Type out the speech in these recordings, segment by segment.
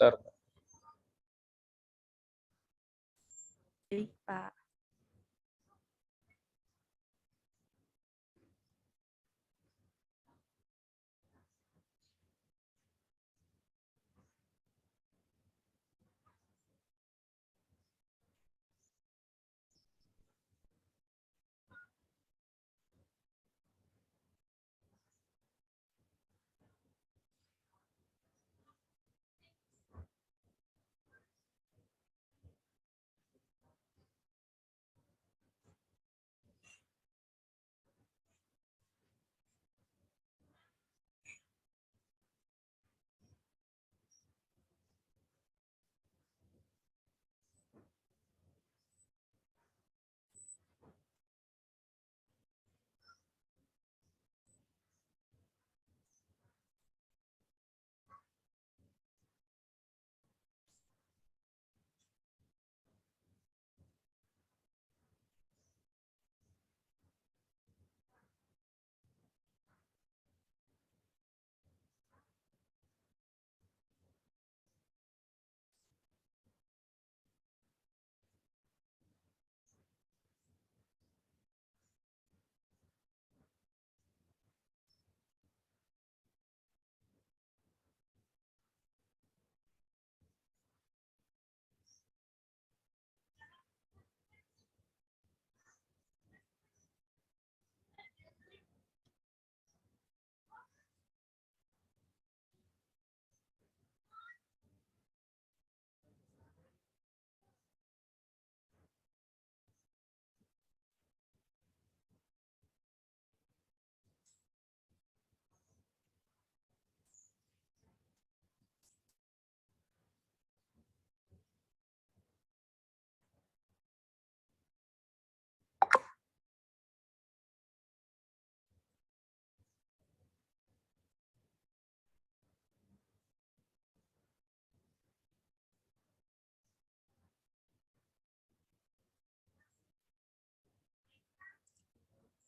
komputer. Baik, Pak.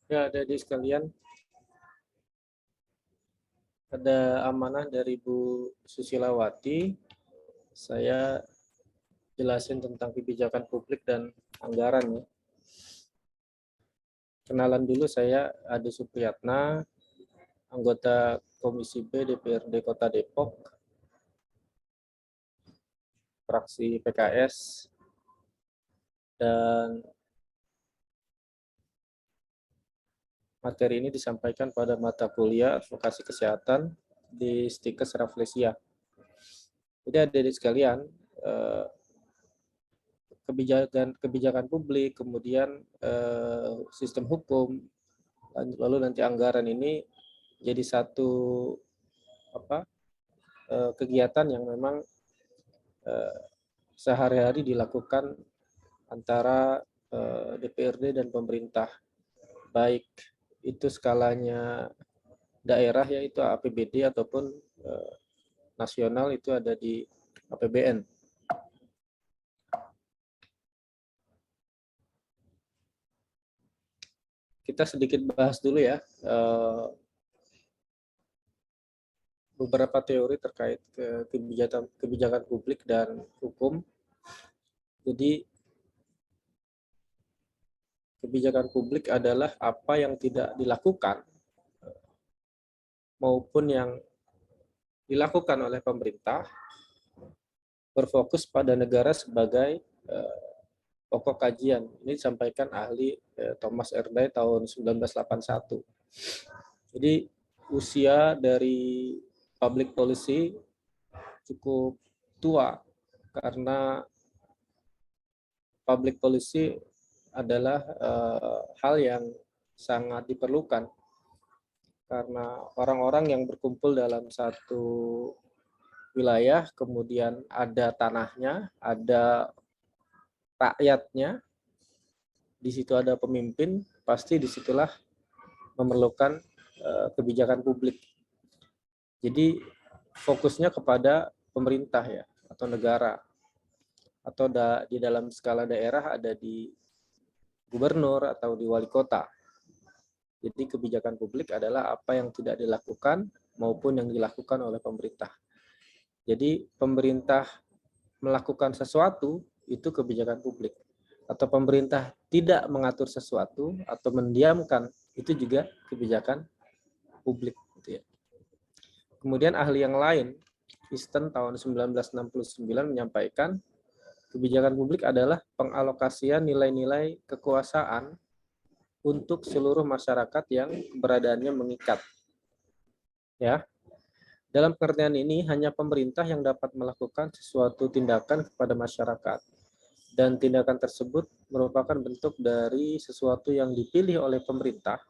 Ya, adik-adik sekalian, ada amanah dari Bu Susilawati. Saya jelasin tentang kebijakan publik dan anggaran ya. Kenalan dulu, saya Ade Supriyatna, anggota Komisi B DPRD Kota Depok, fraksi PKS, dan materi ini disampaikan pada mata kuliah Advokasi Kesehatan di Stikes Rafflesia. Jadi adik-adik sekalian, kebijakan publik, kemudian sistem hukum, lalu nanti anggaran ini jadi satu kegiatan yang memang sehari-hari dilakukan antara DPRD dan pemerintah, baik itu skalanya daerah yaitu APBD ataupun nasional itu ada di APBN. Kita sedikit bahas dulu ya beberapa teori terkait kebijakan publik dan hukum. Jadi kebijakan publik adalah apa yang tidak dilakukan maupun yang dilakukan oleh pemerintah berfokus pada negara sebagai pokok kajian. Ini disampaikan ahli Thomas Erdai tahun 1981. Jadi usia dari public policy cukup tua karena public policy adalah hal yang sangat diperlukan karena orang-orang yang berkumpul dalam satu wilayah, kemudian ada tanahnya, ada rakyatnya, di situ ada pemimpin, pasti disitulah memerlukan kebijakan publik. Jadi fokusnya kepada pemerintah ya, atau negara, atau di dalam skala daerah ada di gubernur atau di wali kota. Jadi kebijakan publik adalah apa yang tidak dilakukan maupun yang dilakukan oleh pemerintah. Jadi pemerintah melakukan sesuatu itu kebijakan publik. Atau pemerintah tidak mengatur sesuatu atau mendiamkan itu juga kebijakan publik. Gitu ya. Kemudian ahli yang lain, Easton tahun 1969 menyampaikan kebijakan publik adalah pengalokasian nilai-nilai kekuasaan untuk seluruh masyarakat yang keberadaannya mengikat. Ya. Dalam pengertian ini, hanya pemerintah yang dapat melakukan sesuatu tindakan kepada masyarakat. Dan tindakan tersebut merupakan bentuk dari sesuatu yang dipilih oleh pemerintah,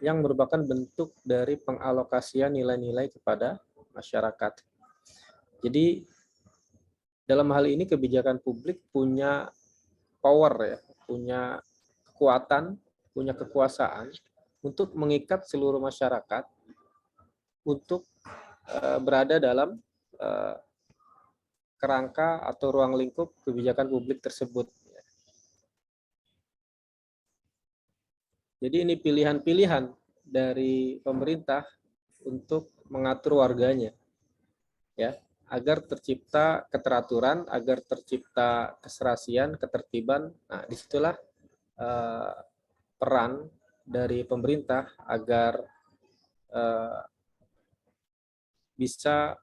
yang merupakan bentuk dari pengalokasian nilai-nilai kepada masyarakat. Jadi, dalam hal ini kebijakan publik punya power ya, punya kekuatan, punya kekuasaan untuk mengikat seluruh masyarakat untuk berada dalam kerangka atau ruang lingkup kebijakan publik tersebut. Jadi ini pilihan-pilihan dari pemerintah untuk mengatur warganya, ya, agar tercipta keteraturan, agar tercipta keserasian, ketertiban. Nah, disitulah peran dari pemerintah agar bisa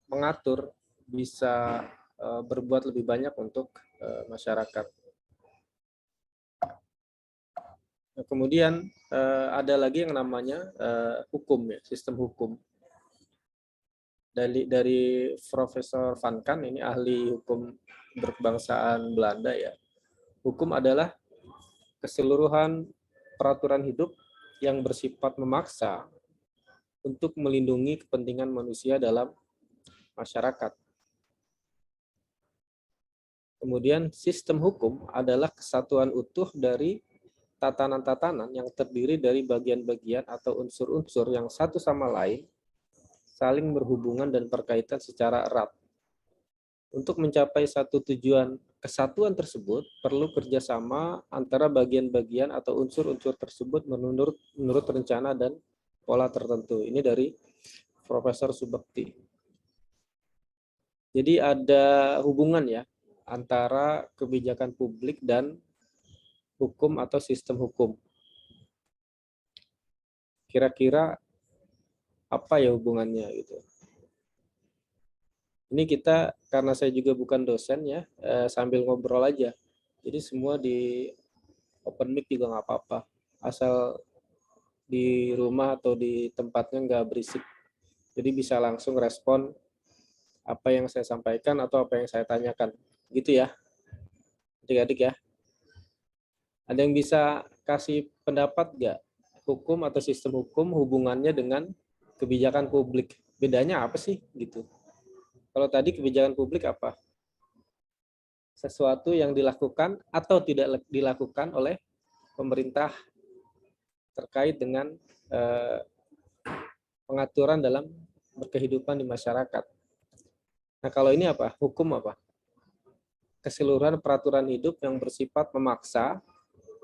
mengatur, bisa berbuat lebih banyak untuk masyarakat. Nah, kemudian ada lagi yang namanya hukum ya, sistem hukum. Dari Profesor Van Kan, ini ahli hukum berkebangsaan Belanda ya. Hukum adalah keseluruhan peraturan hidup yang bersifat memaksa untuk melindungi kepentingan manusia dalam masyarakat. Kemudian sistem hukum adalah kesatuan utuh dari tatanan-tatanan yang terdiri dari bagian-bagian atau unsur-unsur yang satu sama lain saling berhubungan dan berkaitan secara erat. Untuk mencapai satu tujuan kesatuan tersebut, perlu kerjasama antara bagian-bagian atau unsur-unsur tersebut menurut rencana dan pola tertentu. Ini dari Profesor Subakti. Jadi ada hubungan ya antara kebijakan publik dan hukum atau sistem hukum. Kira-kira apa ya hubungannya gitu. Ini kita, karena saya juga bukan dosen ya, sambil ngobrol aja. Jadi semua di open mic juga nggak apa-apa. Asal di rumah atau di tempatnya nggak berisik. Jadi bisa langsung respon apa yang saya sampaikan atau apa yang saya tanyakan. Gitu ya, adik-adik ya. Ada yang bisa kasih pendapat nggak? Hukum atau sistem hukum hubungannya dengan kebijakan publik. Bedanya apa sih gitu? Kalau tadi kebijakan publik apa? Sesuatu yang dilakukan atau tidak dilakukan oleh pemerintah terkait dengan pengaturan dalam berkehidupan di masyarakat. Nah, kalau ini apa? Hukum apa? Keseluruhan peraturan hidup yang bersifat memaksa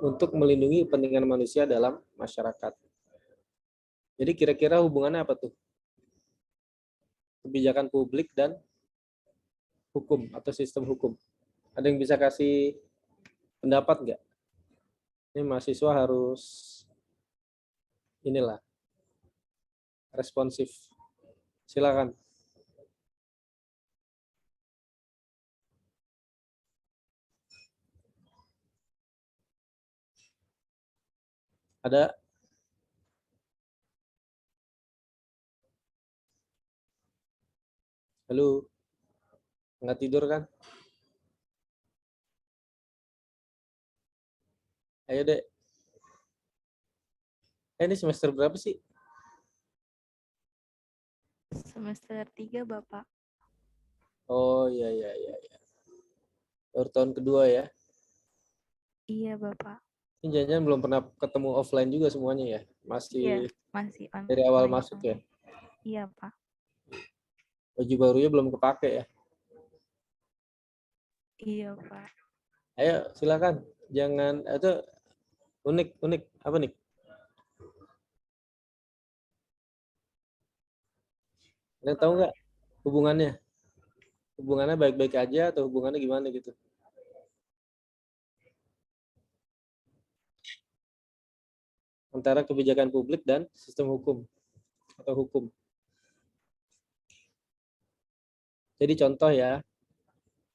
untuk melindungi kepentingan manusia dalam masyarakat. Jadi kira-kira hubungannya apa tuh? Kebijakan publik dan hukum atau sistem hukum. Ada yang bisa kasih pendapat nggak? Ini mahasiswa harus inilah responsif. Silakan. Ada? Halo? Nggak tidur kan? Ayo deh. Ini semester berapa sih? Semester 3, Bapak. Oh iya iya iya. Baru tahun kedua ya. Iya, Bapak. Ini jangan-jangan belum pernah ketemu offline juga semuanya ya? Iya, Masih masih dari awal online. masuk ya? Iya, Pak. Baju barunya belum kepake ya? Iya, Pak. Ayo silakan. Jangan, itu unik apa nih? Kalian tahu nggak hubungannya? Hubungannya baik-baik aja atau hubungannya gimana gitu? Antara kebijakan publik dan sistem hukum atau hukum. Jadi contoh ya,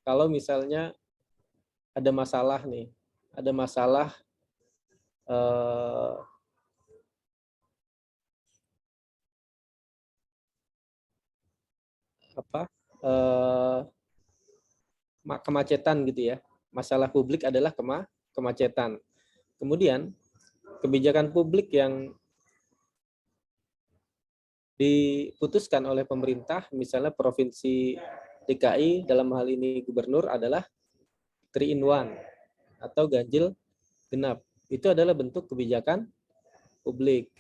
kalau misalnya ada masalah nih, ada masalah eh, apa eh, kemacetan gitu ya. Masalah publik adalah kemacetan. Kemudian kebijakan publik yang diputuskan oleh pemerintah, misalnya Provinsi DKI dalam hal ini gubernur adalah 3 in 1 atau ganjil genap. Itu adalah bentuk kebijakan publik.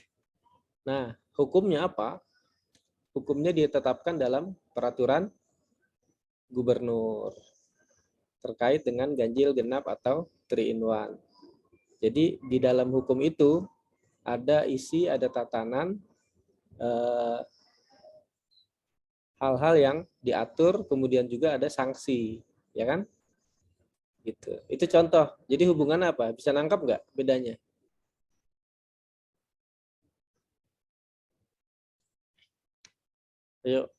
Nah, hukumnya apa? Hukumnya ditetapkan dalam peraturan gubernur terkait dengan ganjil genap atau 3 in 1. Jadi di dalam hukum itu ada isi, ada tatanan hal-hal yang diatur, kemudian juga ada sanksi, ya kan? Gitu. Itu contoh. Jadi hubungan apa? Bisa nangkap nggak bedanya? Ayo,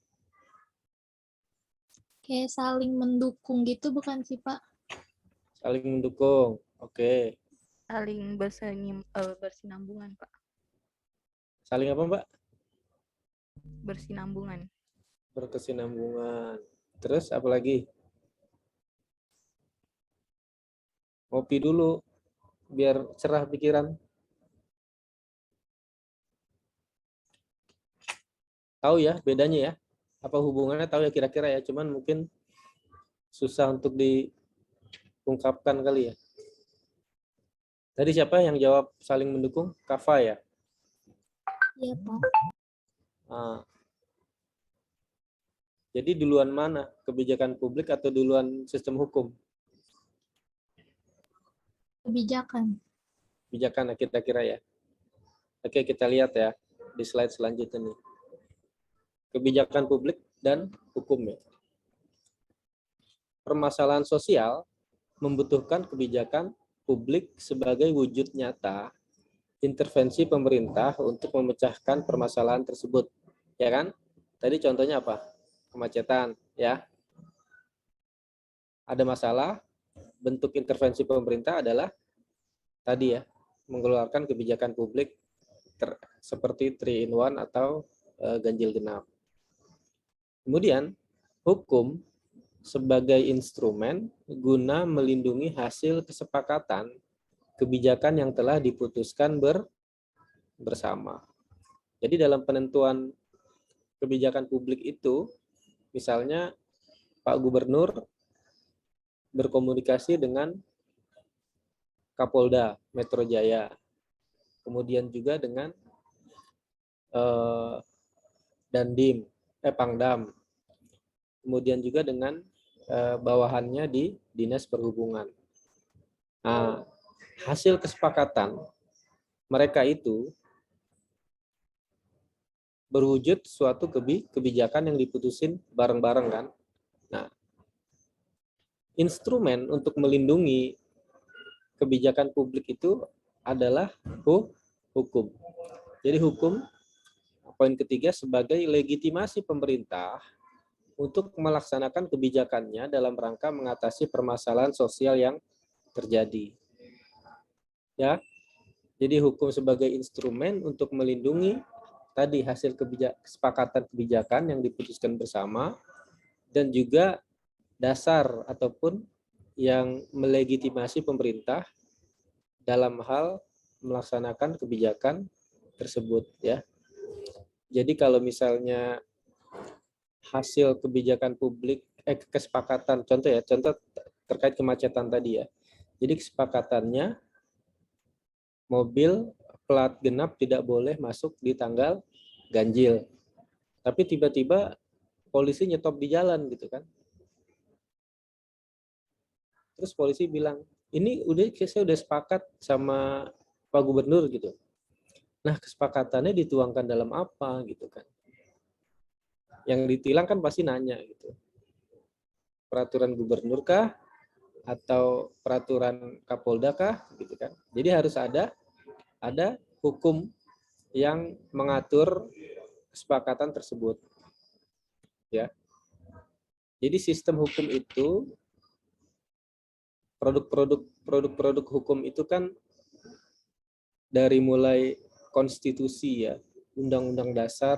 Kayak saling mendukung gitu bukan sih, Pak? saling mendukung. Oke. Saling bersinambungan, Pak. Saling apa, Mbak? Bersinambungan. Berkesinambungan. Terus apa lagi? Ngopi dulu biar cerah pikiran. Tahu ya bedanya ya? Apa hubungannya tahu ya kira-kira ya, cuman mungkin susah untuk diungkapkan kali ya. Tadi siapa yang jawab saling mendukung? Kafa ya? Iya, Pak. Ah. Jadi duluan mana? Kebijakan publik atau duluan sistem hukum? Kebijakan. Kebijakan kira-kira ya. Oke, kita lihat ya di slide selanjutnya nih. Kebijakan publik dan hukum ya. Permasalahan sosial membutuhkan kebijakan publik sebagai wujud nyata intervensi pemerintah untuk memecahkan permasalahan tersebut. Ya kan? Tadi contohnya apa? Kemacetan, ya. Ada masalah, bentuk intervensi pemerintah adalah tadi ya, mengeluarkan kebijakan publik seperti 3 in 1 atau ganjil genap. Kemudian, hukum sebagai instrumen guna melindungi hasil kesepakatan kebijakan yang telah diputuskan bersama. Jadi dalam penentuan kebijakan publik itu, misalnya Pak Gubernur berkomunikasi dengan Kapolda Metro Jaya, kemudian juga dengan Dandim, Pangdam, kemudian juga dengan bawahannya di Dinas Perhubungan. Nah, hasil kesepakatan mereka itu berwujud suatu kebijakan yang diputusin bareng-bareng kan. Nah, instrumen untuk melindungi kebijakan publik itu adalah hukum. Jadi hukum, poin ketiga, sebagai legitimasi pemerintah untuk melaksanakan kebijakannya dalam rangka mengatasi permasalahan sosial yang terjadi. Ya, jadi hukum sebagai instrumen untuk melindungi tadi hasil kesepakatan kebijakan yang diputuskan bersama, dan juga dasar ataupun yang melegitimasi pemerintah dalam hal melaksanakan kebijakan tersebut ya. Jadi kalau misalnya hasil kebijakan publik kesepakatan contoh terkait kemacetan tadi ya. Jadi kesepakatannya mobil plat genap tidak boleh masuk di tanggal ganjil. Tapi tiba-tiba polisi nyetop di jalan gitu kan. Terus polisi bilang, "Ini saya udah sepakat sama Pak Gubernur gitu." Nah, kesepakatannya dituangkan dalam apa gitu kan. Yang ditilang kan pasti nanya gitu. Peraturan gubernur kah atau peraturan Kapolda kah gitu kan. Jadi harus ada hukum yang mengatur kesepakatan tersebut ya. Jadi sistem hukum itu produk-produk hukum itu kan dari mulai konstitusi ya, Undang-Undang Dasar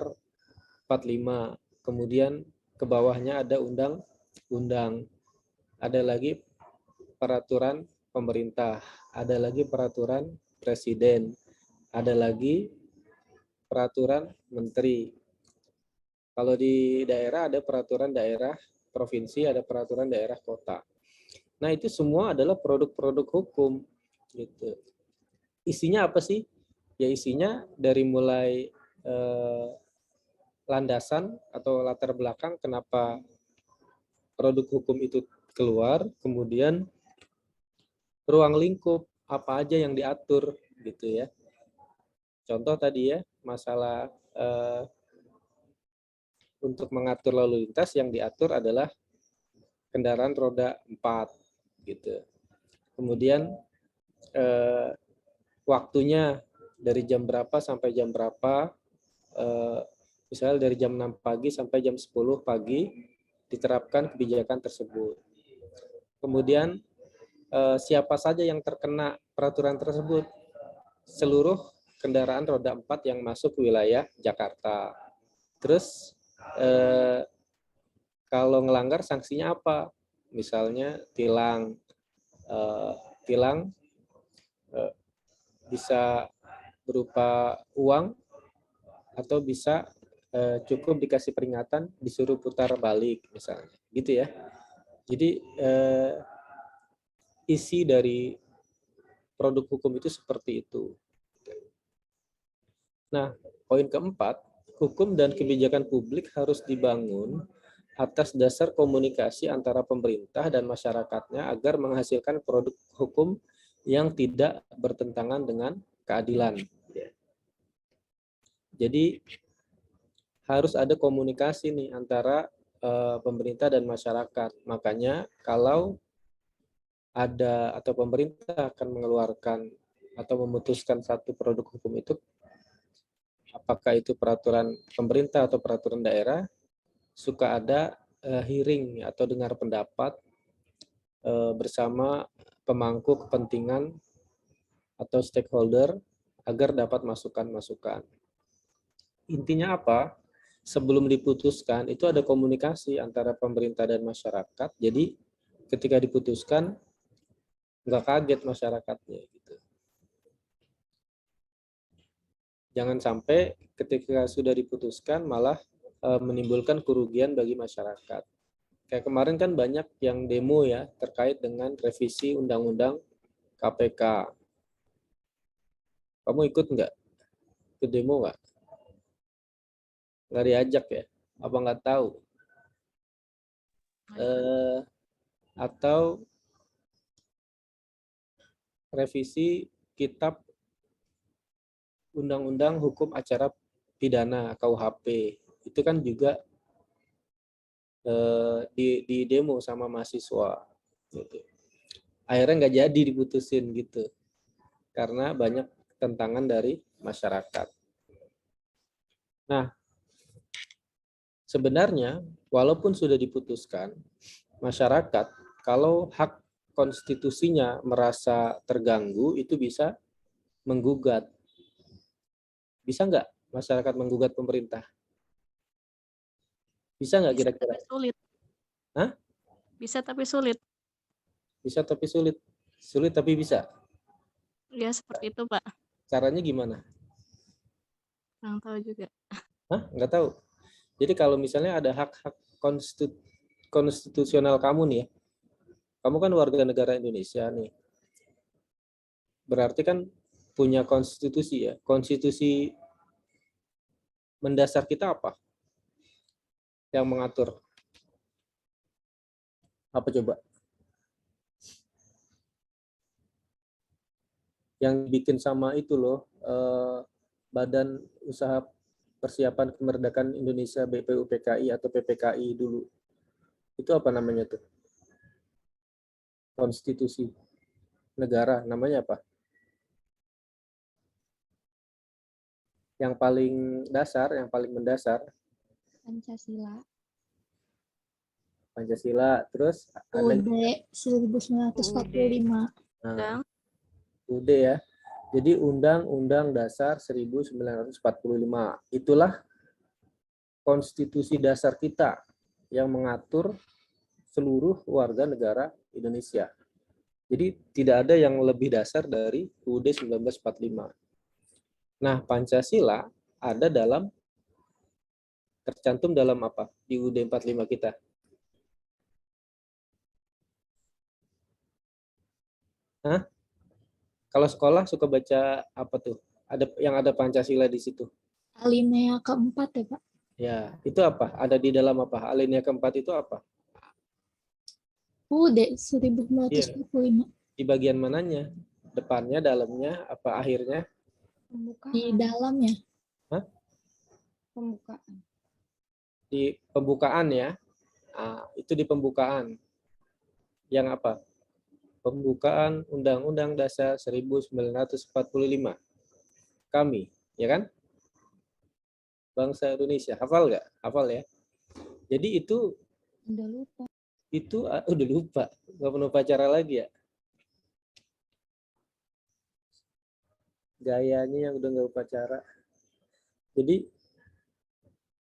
45, kemudian ke bawahnya ada undang-undang, ada lagi peraturan pemerintah, ada lagi peraturan presiden, ada lagi peraturan menteri. Kalau di daerah ada peraturan daerah provinsi, ada peraturan daerah kota. Nah, itu semua adalah produk-produk hukum gitu. Isinya apa sih? Ya isinya dari mulai landasan atau latar belakang kenapa produk hukum itu keluar, kemudian ruang lingkup apa aja yang diatur gitu ya. Contoh tadi ya, masalah untuk mengatur lalu lintas yang diatur adalah kendaraan roda 4 gitu. Kemudian waktunya dari jam berapa sampai jam berapa, misalnya dari jam 6 pagi sampai jam 10 pagi diterapkan kebijakan tersebut. Kemudian siapa saja yang terkena peraturan tersebut? Seluruh kendaraan roda 4 yang masuk wilayah Jakarta. Terus kalau ngelanggar sanksinya apa? Misalnya tilang bisa berupa uang atau bisa cukup dikasih peringatan disuruh putar balik misalnya gitu ya. Jadi isi dari produk hukum itu seperti itu. Nah, poin keempat, hukum dan kebijakan publik harus dibangun atas dasar komunikasi antara pemerintah dan masyarakatnya agar menghasilkan produk hukum yang tidak bertentangan dengan keadilan. Jadi harus ada komunikasi nih antara pemerintah dan masyarakat. Makanya kalau ada atau pemerintah akan mengeluarkan atau memutuskan satu produk hukum itu, apakah itu peraturan pemerintah atau peraturan daerah, suka ada hearing atau dengar pendapat bersama pemangku kepentingan atau stakeholder agar dapat masukan-masukan. Intinya apa? Sebelum diputuskan itu ada komunikasi antara pemerintah dan masyarakat. Jadi ketika diputuskan nggak kaget masyarakatnya gitu. Jangan sampai ketika sudah diputuskan malah menimbulkan kerugian bagi masyarakat. Kayak kemarin kan banyak yang demo ya terkait dengan revisi Undang-Undang KPK. Kamu ikut nggak? Ikut demo nggak? Nggak diajak ya? Apa nggak tahu? Atau revisi Kitab Undang-Undang Hukum Acara Pidana KUHP. Itu kan juga di demo sama mahasiswa. Gitu. Akhirnya nggak jadi diputusin gitu. Karena banyak tentangan dari masyarakat. Nah, sebenarnya walaupun sudah diputuskan, masyarakat kalau hak konstitusinya merasa terganggu itu bisa menggugat. Bisa nggak masyarakat menggugat pemerintah? Bisa nggak Bisa kira-kira? tapi sulit. Hah? Bisa tapi sulit. Bisa tapi sulit. Sulit tapi bisa. Ya seperti itu Pak. Caranya gimana? Kurang tahu juga. Hah? Nggak tahu. Jadi kalau misalnya ada hak-hak konstitusional kamu nih ya, kamu kan warga negara Indonesia nih. Berarti kan punya konstitusi ya. Konstitusi mendasar kita apa? Yang mengatur. Apa coba? Yang bikin sama itu loh, Badan Usaha persiapan kemerdekaan Indonesia BPUPKI atau PPKI dulu. Itu apa namanya tuh? Konstitusi negara, namanya apa? Yang paling dasar, yang paling mendasar, Pancasila. Pancasila. Terus ada UUD 1945. nah, UUD ya. Jadi Undang-Undang Dasar 1945. Itulah konstitusi dasar kita yang mengatur seluruh warga negara Indonesia. Jadi tidak ada yang lebih dasar dari UUD 1945. Nah, Pancasila ada tercantum dalam apa? Di UUD 45 kita. Hah? Kalau sekolah suka baca apa tuh? Ada yang ada Pancasila di situ. Alinea keempat ya Pak? Ya, itu apa? Ada di dalam apa? Alinea keempat itu apa? UUD Iya. 1945. Di bagian mananya? Depannya, dalamnya, apa akhirnya? Di dalamnya. Hah? Pembukaan. Di pembukaan ya. Nah, itu di pembukaan. Yang apa? Pembukaan Undang-Undang Dasar 1945. Kami, ya kan? Bangsa Indonesia. Hafal nggak? Hafal ya. Jadi itu Udah lupa. udah lupa. Nggak perlu upacara lagi ya. Gayanya yang udah nggak upacara. Jadi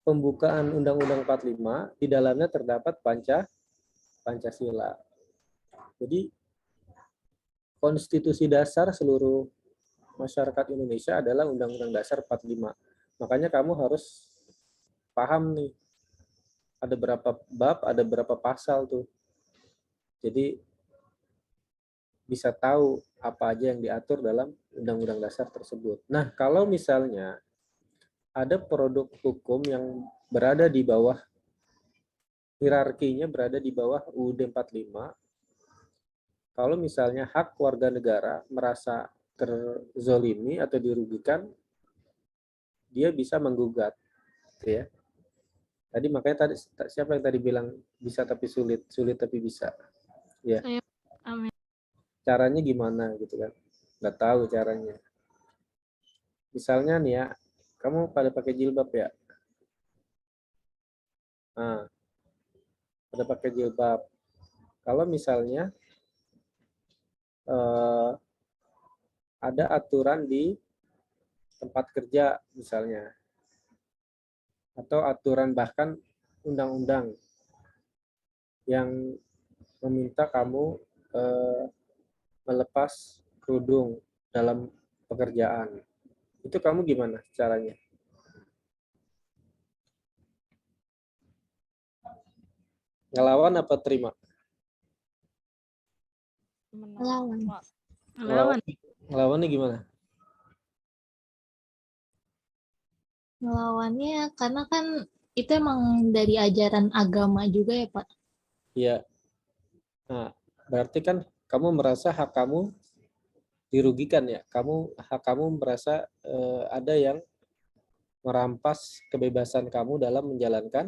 pembukaan Undang-Undang 45 di dalamnya terdapat Pancasila. Jadi konstitusi dasar seluruh masyarakat Indonesia adalah Undang-Undang Dasar 45. Makanya kamu harus paham nih, ada berapa bab, ada berapa pasal tuh. Jadi bisa tahu apa aja yang diatur dalam Undang-Undang Dasar tersebut. Nah, kalau misalnya ada produk hukum yang berada di bawah, hierarkinya berada di bawah UUD 45, kalau misalnya hak warga negara merasa terzolimi atau dirugikan, dia bisa menggugat, gitu ya. Tadi makanya tadi siapa yang tadi bilang bisa tapi sulit, sulit tapi bisa, ya. Saya amin. Caranya gimana gitu kan? Nggak tahu caranya. Misalnya nih ya, kamu pada pakai jilbab ya. Nah, pada pakai jilbab. Kalau misalnya ada aturan di tempat kerja misalnya, atau aturan bahkan undang-undang yang meminta kamu melepas kerudung dalam pekerjaan. Itu kamu gimana caranya? Ngelawan apa terima? Melawan. Melawan. Ngelawannya gimana? Melawannya karena kan itu emang dari ajaran agama juga ya Pak? Iya. Nah, berarti kan kamu merasa hak kamu dirugikan ya. Hak kamu merasa ada yang merampas kebebasan kamu dalam menjalankan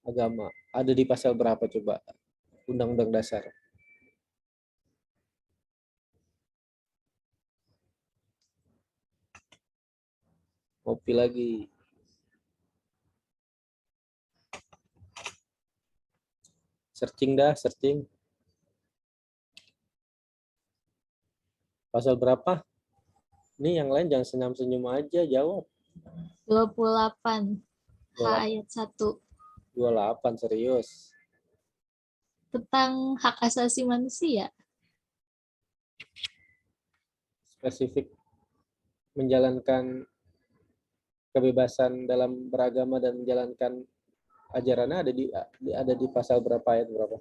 agama. Ada di pasal berapa coba? Undang-Undang Dasar. Ngopi lagi. Searching dah, searching. Pasal berapa? Ini yang lain jangan senyum-senyum aja, jawab. 28. H 28, ayat 1. 28 serius. Tentang hak asasi manusia. Spesifik menjalankan kebebasan dalam beragama dan menjalankan ajarannya ada di pasal berapa, ayat berapa?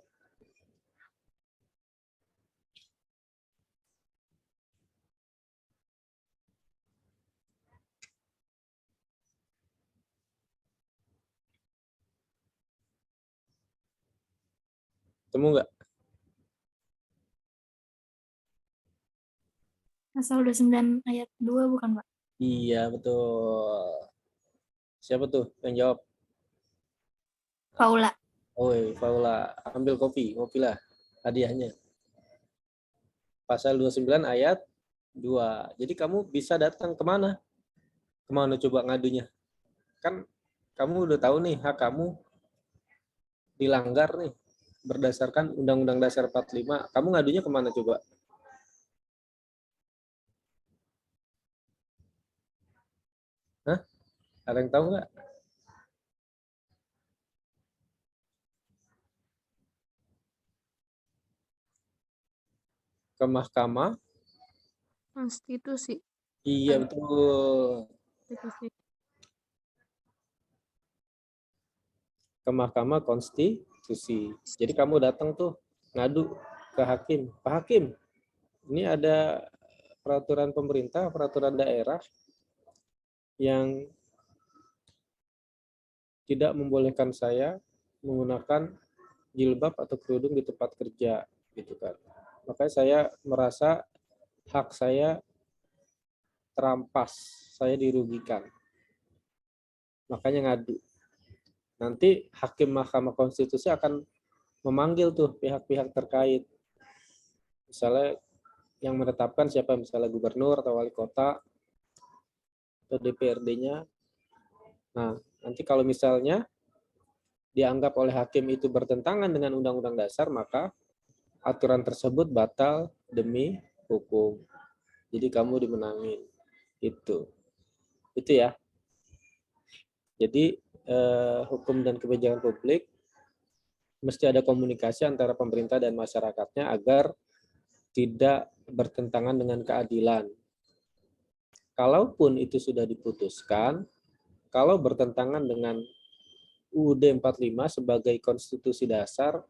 Temu nggak? Pasal 29 ayat 2 bukan Pak? Iya, betul. Siapa tuh yang jawab? Paula. Oi, Paula, ambil kopi, ngopilah hadiahnya. Pasal 29 ayat 2. Jadi kamu bisa datang kemana? Kemana coba ngadunya? Kan kamu udah tahu nih hak kamu dilanggar nih berdasarkan Undang-Undang Dasar 45. Kamu ngadunya kemana coba? Hah? Ada yang tahu nggak? Ke mahkamah? Konstitusi. Iya betul. Konstitusi. Ke Mahkamah Konstitusi. Jadi kamu datang tuh ngadu ke hakim. Pak Hakim, ini ada peraturan pemerintah, peraturan daerah yang tidak membolehkan saya menggunakan jilbab atau kerudung di tempat kerja, gitu kan. Makanya saya merasa hak saya terampas, saya dirugikan. Makanya ngadu. Nanti hakim Mahkamah Konstitusi akan memanggil tuh pihak-pihak terkait. Misalnya yang menetapkan siapa, misalnya gubernur atau wali kota atau DPRD-nya. Nah, nanti kalau misalnya dianggap oleh hakim itu bertentangan dengan Undang-Undang Dasar, maka aturan tersebut batal demi hukum. Jadi kamu dimenangin. Itu ya. Jadi hukum dan kebijakan publik mesti ada komunikasi antara pemerintah dan masyarakatnya agar tidak bertentangan dengan keadilan. Kalaupun itu sudah diputuskan, kalau bertentangan dengan UUD 45 sebagai konstitusi dasar,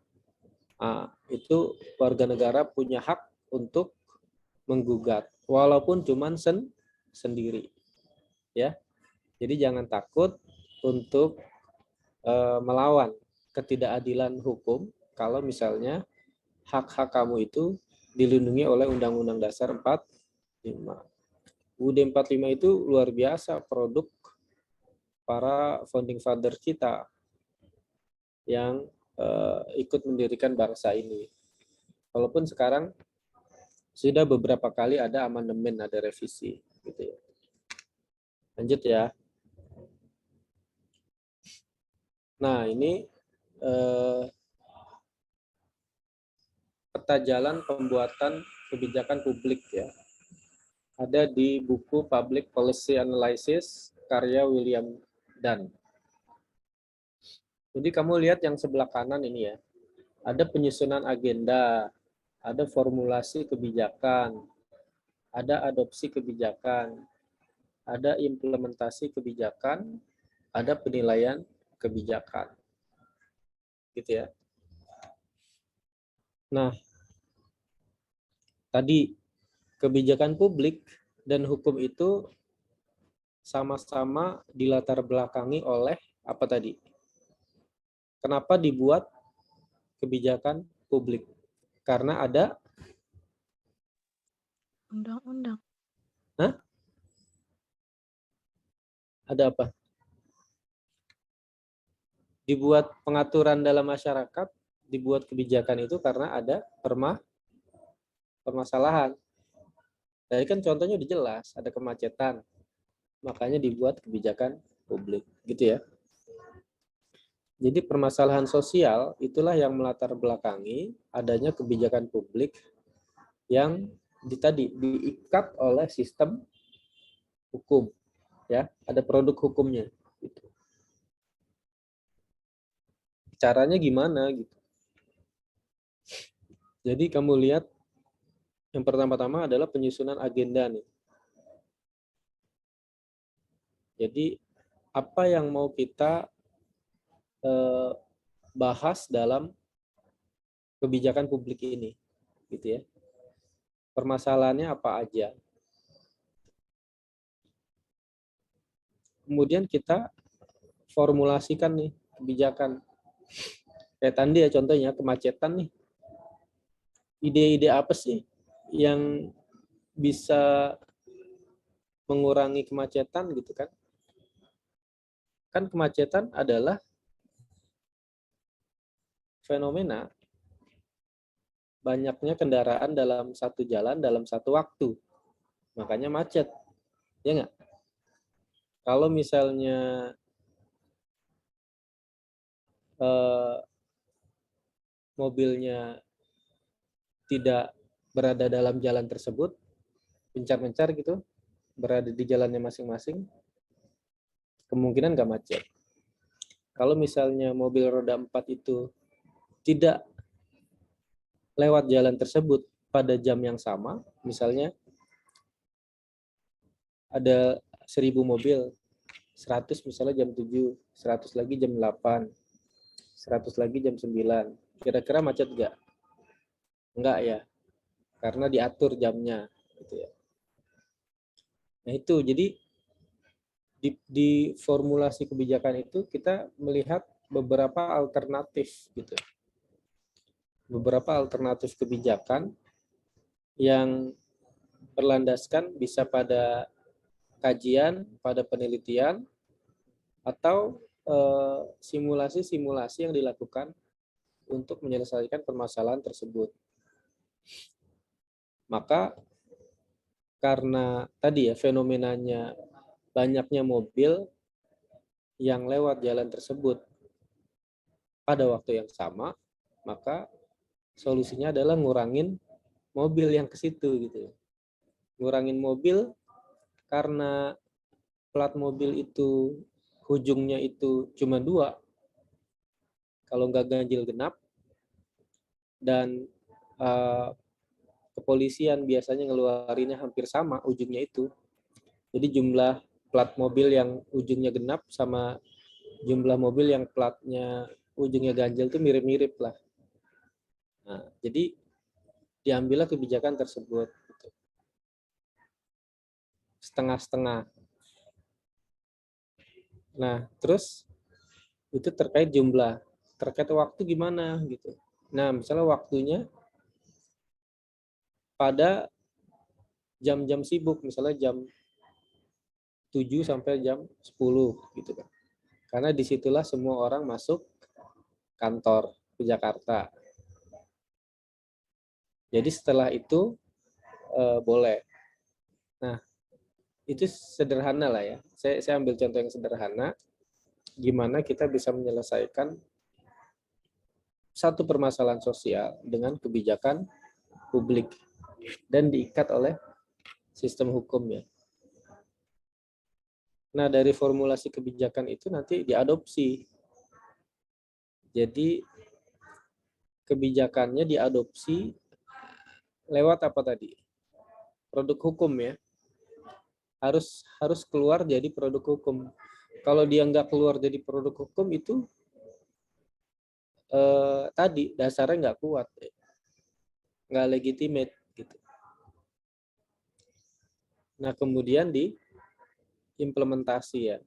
itu warga negara punya hak untuk menggugat, walaupun cuman sendiri. Ya, jadi jangan takut untuk melawan ketidakadilan hukum kalau misalnya hak-hak kamu itu dilindungi oleh Undang-Undang Dasar 45. UUD 45 itu luar biasa produk para founding father kita yang ikut mendirikan bangsa ini. Walaupun sekarang sudah beberapa kali ada amandemen, ada revisi, gitu ya. Lanjut ya. Nah, ini peta jalan pembuatan kebijakan publik ya. Ada di buku Public Policy Analysis karya William Dunn. Jadi kamu lihat yang sebelah kanan ini ya. Ada penyusunan agenda, ada formulasi kebijakan, ada adopsi kebijakan, ada implementasi kebijakan, ada penilaian kebijakan. Gitu ya. Nah, tadi kebijakan publik dan hukum itu sama-sama dilatar belakangi oleh apa tadi? Kenapa dibuat kebijakan publik? Karena ada Undang-undang. Hah? Ada apa? Dibuat pengaturan dalam masyarakat, dibuat kebijakan itu karena ada permasalahan. Jadi kan contohnya udah jelas, ada kemacetan. Makanya dibuat kebijakan publik, gitu ya. Jadi permasalahan sosial itulah yang melatar belakangi adanya kebijakan publik yang diikat oleh sistem hukum, ya, ada produk hukumnya. Gitu. Caranya gimana gitu? Jadi kamu lihat yang pertama-tama adalah penyusunan agenda nih. Jadi apa yang mau kita bahas dalam kebijakan publik ini, gitu ya. Permasalahannya apa aja. Kemudian kita formulasikan nih kebijakan. Kayak tadi ya contohnya kemacetan nih. Ide-ide apa sih yang bisa mengurangi kemacetan gitu kan? kan kemacetan adalah fenomena banyaknya kendaraan dalam satu jalan dalam satu waktu. Makanya macet. Ya nggak? Kalau misalnya mobilnya tidak berada dalam jalan tersebut, mencar-mencar gitu, berada di jalannya masing-masing, kemungkinan nggak macet. Kalau misalnya mobil roda 4 itu tidak lewat jalan tersebut pada jam yang sama, misalnya ada 1000 mobil, 100 misalnya jam 7, 100 lagi jam 8, 100 lagi jam 9. Kira-kira macet nggak? Enggak ya, karena diatur jamnya. Gitu ya. Nah itu, jadi di formulasi kebijakan itu kita melihat beberapa alternatif gitu. Beberapa alternatif kebijakan yang berlandaskan bisa pada kajian, pada penelitian, atau simulasi-simulasi yang dilakukan untuk menyelesaikan permasalahan tersebut. Maka karena tadi ya fenomenanya banyaknya mobil yang lewat jalan tersebut pada waktu yang sama, maka solusinya adalah ngurangin mobil yang ke situ gitu. Ngurangin mobil karena plat mobil itu ujungnya itu cuma 2, kalau nggak ganjil genap, dan kepolisian biasanya ngeluarinnya hampir sama ujungnya itu. Jadi jumlah plat mobil yang ujungnya genap sama jumlah mobil yang platnya ujungnya ganjil itu mirip-mirip lah. Nah, jadi diambillah kebijakan tersebut. Gitu. Setengah-setengah. Nah, terus itu terkait jumlah. Terkait waktu gimana gitu. Nah, misalnya waktunya pada jam-jam sibuk, misalnya jam 7 sampai jam 10 gitu kan. Karena disitulah semua orang masuk kantor ke Jakarta. Jadi setelah itu boleh. Nah, itu sederhana lah ya. Saya ambil contoh yang sederhana, gimana kita bisa menyelesaikan satu permasalahan sosial dengan kebijakan publik dan diikat oleh sistem hukum ya. Nah, dari formulasi kebijakan itu nanti diadopsi. Jadi kebijakannya diadopsi lewat apa tadi? Produk hukum ya. Harus keluar jadi produk hukum. Kalau dia nggak keluar jadi produk hukum itu tadi dasarnya nggak kuat, nggak legitimate gitu. Nah kemudian diimplementasi ya.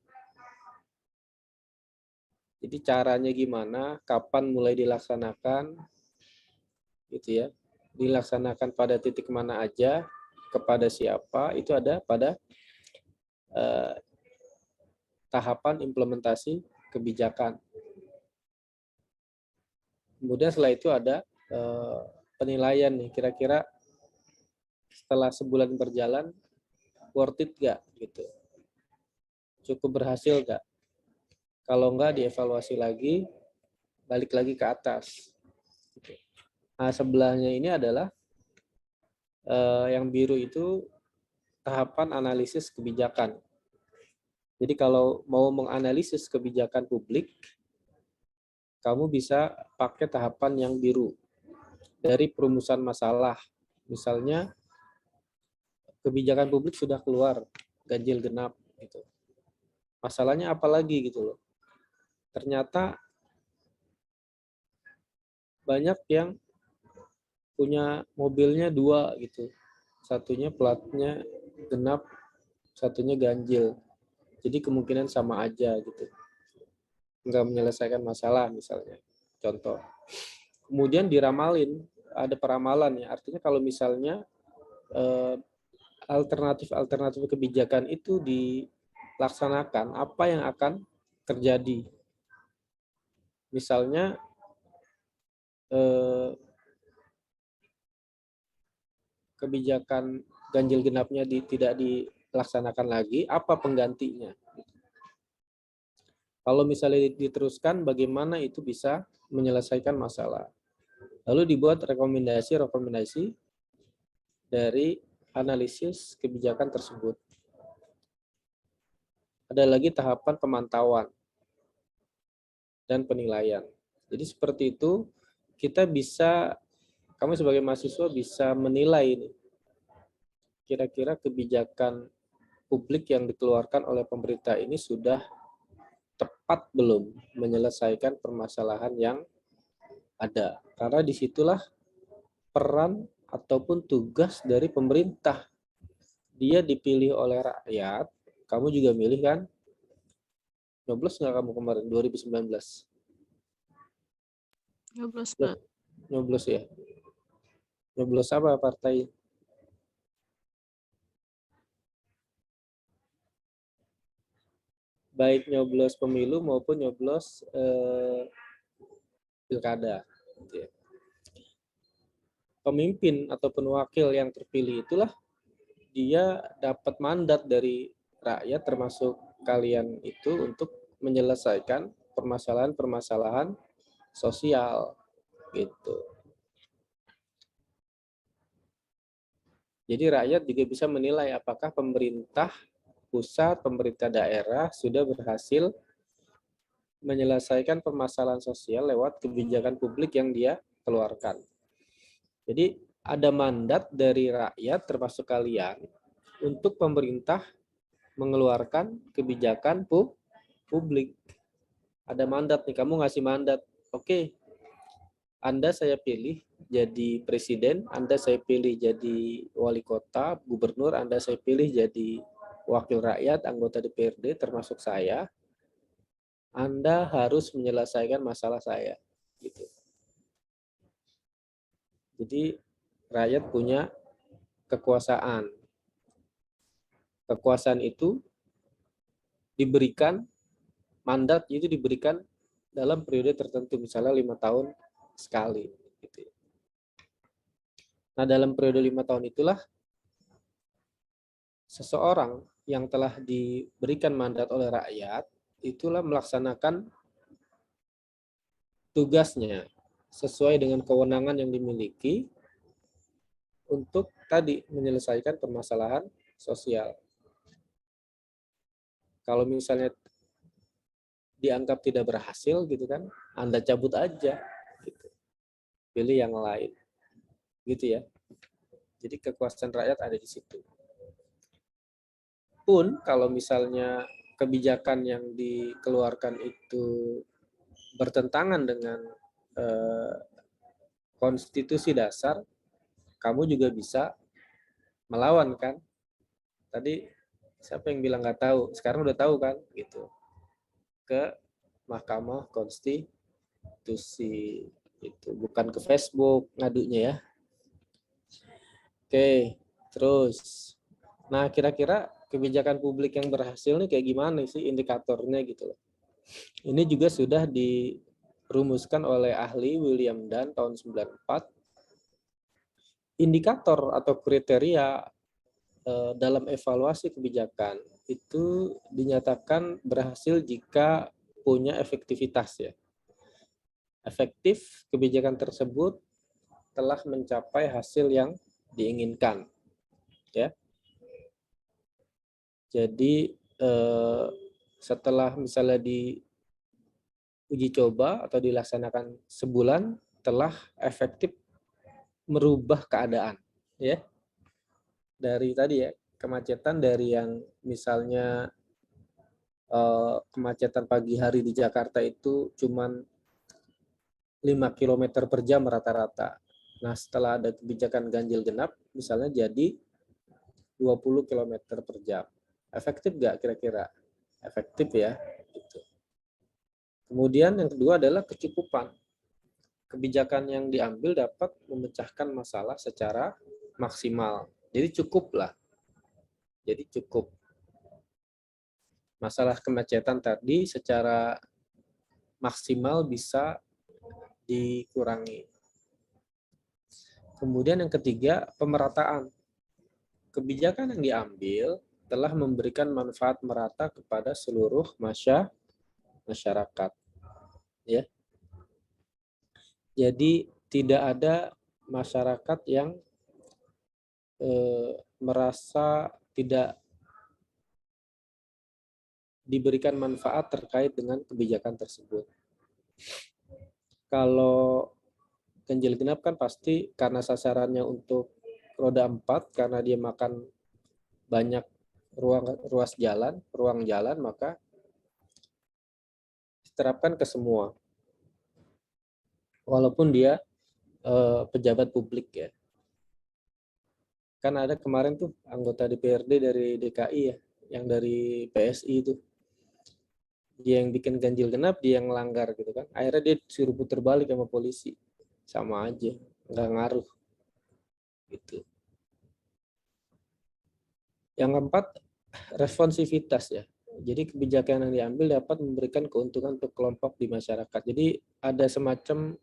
Jadi caranya gimana, kapan mulai dilaksanakan, gitu ya. Dilaksanakan pada titik mana aja, kepada siapa, itu ada pada tahapan implementasi kebijakan. Kemudian setelah itu ada penilaian nih, kira-kira setelah sebulan berjalan worth it nggak gitu, cukup berhasil nggak? Kalau nggak dievaluasi lagi, balik lagi ke atas. Nah sebelahnya ini adalah yang biru itu tahapan analisis kebijakan. Jadi kalau mau menganalisis kebijakan publik, kamu bisa pakai tahapan yang biru. Dari perumusan masalah. Misalnya, kebijakan publik sudah keluar, ganjil genap. Gitu. Masalahnya apa lagi gitu loh. Ternyata banyak yang punya mobilnya 2 gitu. Satunya platnya genap, satunya ganjil. Jadi kemungkinan sama aja gitu. Nggak menyelesaikan masalah misalnya. Contoh. Kemudian diramalin, ada peramalan ya. Artinya kalau misalnya alternatif-alternatif kebijakan itu dilaksanakan, apa yang akan terjadi. Misalnya kebijakan ganjil genapnya tidak dilaksanakan lagi, apa penggantinya? Kalau misalnya diteruskan, bagaimana itu bisa menyelesaikan masalah? Lalu dibuat rekomendasi dari analisis kebijakan tersebut. Ada lagi tahapan pemantauan dan penilaian. Jadi seperti itu, kita bisa, kamu sebagai mahasiswa bisa menilai ini. Kira-kira kebijakan publik yang dikeluarkan oleh pemerintah ini sudah tepat belum menyelesaikan permasalahan yang ada. Karena disitulah peran ataupun tugas dari pemerintah. Dia dipilih oleh rakyat, kamu juga milih kan? Nyoblos nggak kamu kemarin, 2019? Nyoblos, Pak. Nyoblos ya? Nyoblos apa partai? Baik nyoblos pemilu maupun nyoblos pilkada. Pemimpin ataupun wakil yang terpilih itulah dia dapat mandat dari rakyat termasuk kalian itu untuk menyelesaikan permasalahan-permasalahan sosial gitu. Jadi rakyat juga bisa menilai apakah pemerintah pusat, pemerintah daerah sudah berhasil menyelesaikan permasalahan sosial lewat kebijakan publik yang dia keluarkan. Jadi ada mandat dari rakyat termasuk kalian untuk pemerintah mengeluarkan kebijakan publik. Ada mandat nih, kamu ngasih mandat. Oke, Anda saya pilih jadi presiden, Anda saya pilih jadi wali kota, gubernur, Anda saya pilih jadi wakil rakyat, anggota DPRD termasuk saya. Anda harus menyelesaikan masalah saya. Gitu. Jadi rakyat punya kekuasaan. Kekuasaan itu diberikan, mandat itu diberikan dalam periode tertentu, misalnya 5 tahun sekali. Gitu. Nah, dalam periode 5 tahun itulah seseorang yang telah diberikan mandat oleh rakyat, itulah melaksanakan tugasnya sesuai dengan kewenangan yang dimiliki untuk tadi menyelesaikan permasalahan sosial. Kalau misalnya dianggap tidak berhasil gitu kan, Anda cabut aja gitu. Pilih yang lain. Gitu ya. Jadi kekuasaan rakyat ada di situ. Pun kalau misalnya kebijakan yang dikeluarkan itu bertentangan dengan konstitusi dasar, kamu juga bisa melawan kan. Tadi siapa yang bilang nggak tahu, sekarang udah tahu kan gitu. Ke Mahkamah Konstitusi itu, bukan ke Facebook ngadunya ya. Oke, terus nah kira-kira kebijakan publik yang berhasil nih kayak gimana sih indikatornya gitu loh. Ini juga sudah dirumuskan oleh ahli William Dunn tahun 94. Indikator atau kriteria dalam evaluasi kebijakan itu dinyatakan berhasil jika punya efektivitas ya. Efektif kebijakan tersebut telah mencapai hasil yang diinginkan. Ya. Jadi setelah misalnya diuji coba atau dilaksanakan sebulan telah efektif merubah keadaan, ya. Dari tadi ya, kemacetan dari yang misalnya kemacetan pagi hari di Jakarta itu cuman 5 km per jam rata-rata. Nah, setelah ada kebijakan ganjil genap, misalnya jadi 20 km per jam. Efektif nggak kira-kira? Efektif ya. Gitu. Kemudian yang kedua adalah kecukupan. Kebijakan yang diambil dapat memecahkan masalah secara maksimal. Jadi cukup lah. Jadi cukup. masalah kemacetan tadi secara maksimal bisa dikurangi. Kemudian yang ketiga, pemerataan. Kebijakan yang diambil telah memberikan manfaat merata kepada seluruh masyarakat. Ya. Jadi tidak ada masyarakat yang merasa tidak diberikan manfaat terkait dengan kebijakan tersebut. Kalau ganjil genap kan pasti karena sasarannya untuk roda 4, karena dia makan banyak ruang jalan, maka diterapkan ke semua. Walaupun dia pejabat publik ya. Kan ada kemarin tuh anggota DPRD dari DKI ya, yang dari PSI itu. Dia yang bikin ganjil genap, dia yang melanggar gitu kan. Akhirnya dia suruh putar balik sama polisi. Sama aja, nggak ngaruh. Gitu. Yang keempat, responsivitas ya. Jadi kebijakan yang diambil dapat memberikan keuntungan untuk kelompok di masyarakat. Jadi ada semacam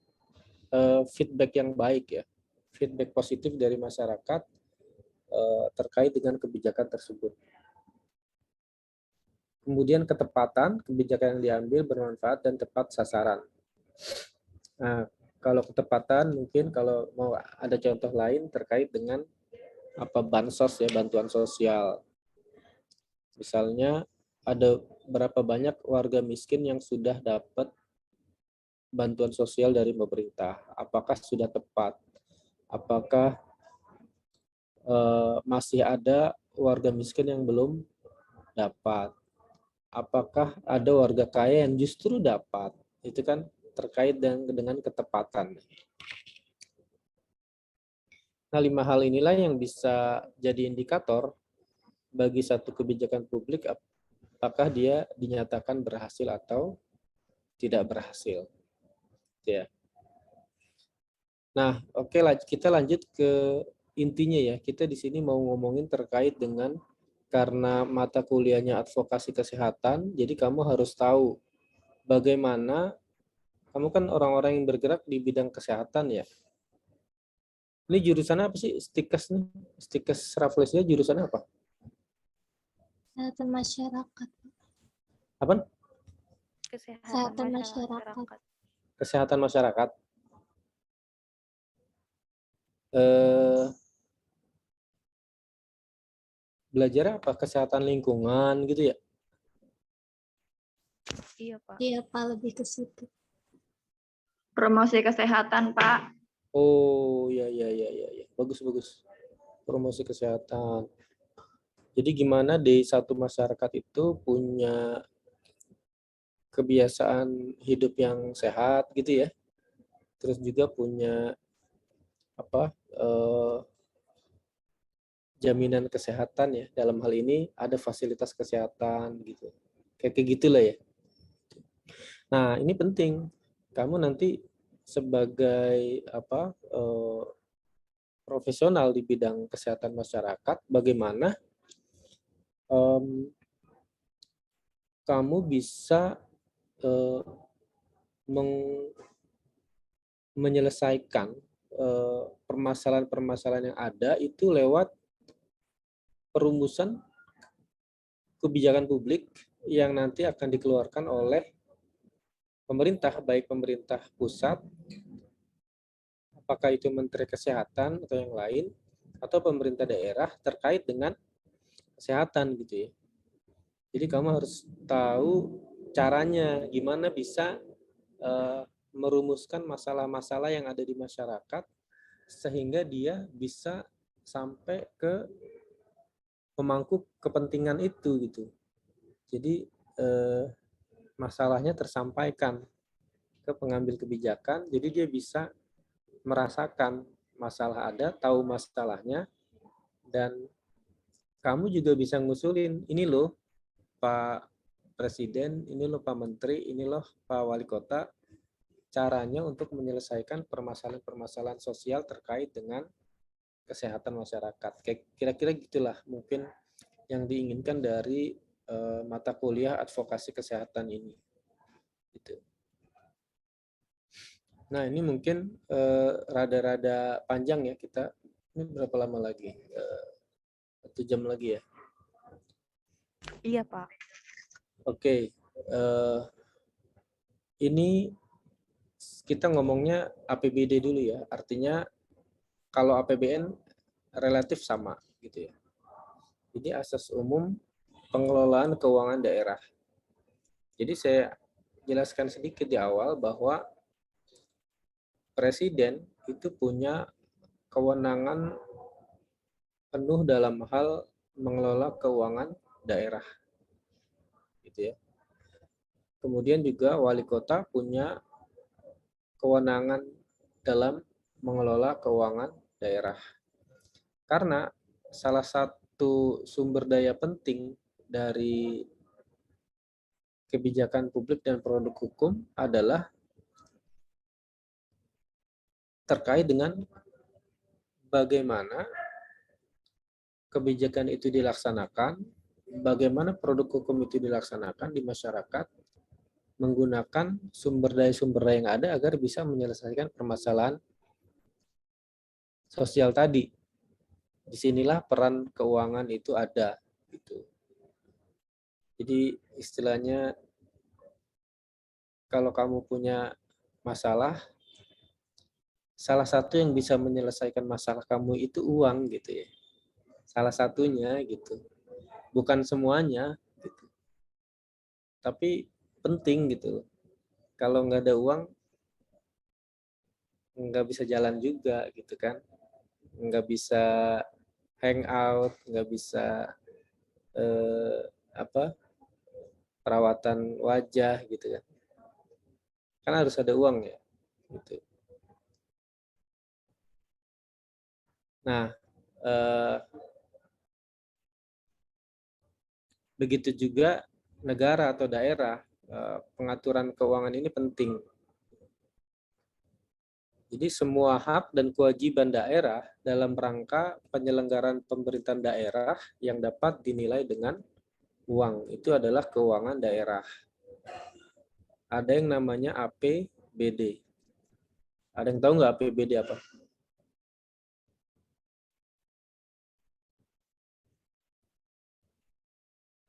feedback yang baik ya. Feedback positif dari masyarakat terkait dengan kebijakan tersebut. Kemudian ketepatan, kebijakan yang diambil bermanfaat dan tepat sasaran. Nah, kalau ketepatan mungkin kalau mau ada contoh lain terkait dengan bansos ya, bantuan sosial. Misalnya ada berapa banyak warga miskin yang sudah dapat bantuan sosial dari pemerintah. Apakah sudah tepat? Apakah masih ada warga miskin yang belum dapat? Apakah ada warga kaya yang justru dapat? Itu kan terkait dengan ketepatan. Nah, 5 hal inilah yang bisa jadi indikator bagi satu kebijakan publik apakah dia dinyatakan berhasil atau tidak berhasil. Ya. Nah, oke, kita lanjut ke intinya ya. Kita di sini mau ngomongin terkait dengan karena mata kuliahnya advokasi kesehatan, jadi kamu harus tahu bagaimana kamu kan orang-orang yang bergerak di bidang kesehatan ya. Ini jurusan apa sih? Stikes nih. Stikes Rafflesnya jurusan apa? Kesehatan masyarakat. Apa? Kesehatan masyarakat. Kesehatan masyarakat. Belajar apa? Kesehatan lingkungan gitu ya? Iya, Pak. Iya, Pak, lebih ke situ. Promosi kesehatan, Pak. Oh, ya. Bagus. Promosi kesehatan. Jadi gimana di satu masyarakat itu punya kebiasaan hidup yang sehat gitu ya. Terus juga punya jaminan kesehatan ya. Dalam hal ini ada fasilitas kesehatan gitu. Kayak gitulah ya. Nah, ini penting. Kamu nanti sebagai profesional di bidang kesehatan masyarakat, bagaimana kamu bisa menyelesaikan permasalahan-permasalahan yang ada itu lewat perumusan kebijakan publik yang nanti akan dikeluarkan oleh pemerintah, baik pemerintah pusat, apakah itu Menteri Kesehatan atau yang lain, atau pemerintah daerah terkait dengan kesehatan gitu ya. Jadi kamu harus tahu caranya gimana bisa merumuskan masalah-masalah yang ada di masyarakat sehingga dia bisa sampai ke pemangku kepentingan itu gitu. Jadi masalahnya tersampaikan ke pengambil kebijakan, jadi dia bisa merasakan masalah ada, tahu masalahnya, dan kamu juga bisa ngusulin, ini loh Pak Presiden, ini loh Pak Menteri, ini loh Pak Wali Kota, caranya untuk menyelesaikan permasalahan-permasalahan sosial terkait dengan kesehatan masyarakat. Kayak kira-kira gitulah mungkin yang diinginkan dari mata kuliah advokasi kesehatan ini. Gitu. Nah, ini mungkin rada-rada panjang ya kita. Ini berapa lama lagi? 1 jam lagi ya. Iya, Pak. Oke. Ini kita ngomongnya APBD dulu ya. Artinya kalau APBN relatif sama gitu ya. Ini asas umum pengelolaan keuangan daerah. Jadi saya jelaskan sedikit di awal bahwa Presiden itu punya kewenangan penuh dalam hal mengelola keuangan daerah. Gitu ya. Kemudian juga wali kota punya kewenangan dalam mengelola keuangan daerah. Karena salah satu sumber daya penting dari kebijakan publik dan produk hukum adalah terkait dengan bagaimana kebijakan itu dilaksanakan, bagaimana produk hukum itu dilaksanakan di masyarakat, menggunakan sumber daya yang ada agar bisa menyelesaikan permasalahan sosial tadi. Disinilah peran keuangan itu ada. Gitu. Jadi istilahnya kalau kamu punya masalah, salah satu yang bisa menyelesaikan masalah kamu itu uang gitu ya. Salah satunya gitu. Bukan semuanya gitu. Tapi penting gitu. Kalau nggak ada uang nggak bisa jalan juga gitu kan. Nggak bisa hangout, nggak bisa perawatan wajah gitu kan. Kan harus ada uang ya. Gitu. Nah, begitu juga negara atau daerah, pengaturan keuangan ini penting. Jadi semua hak dan kewajiban daerah dalam rangka penyelenggaraan pemerintahan daerah yang dapat dinilai dengan uang, itu adalah keuangan daerah. Ada yang namanya APBD. Ada yang tahu nggak APBD apa?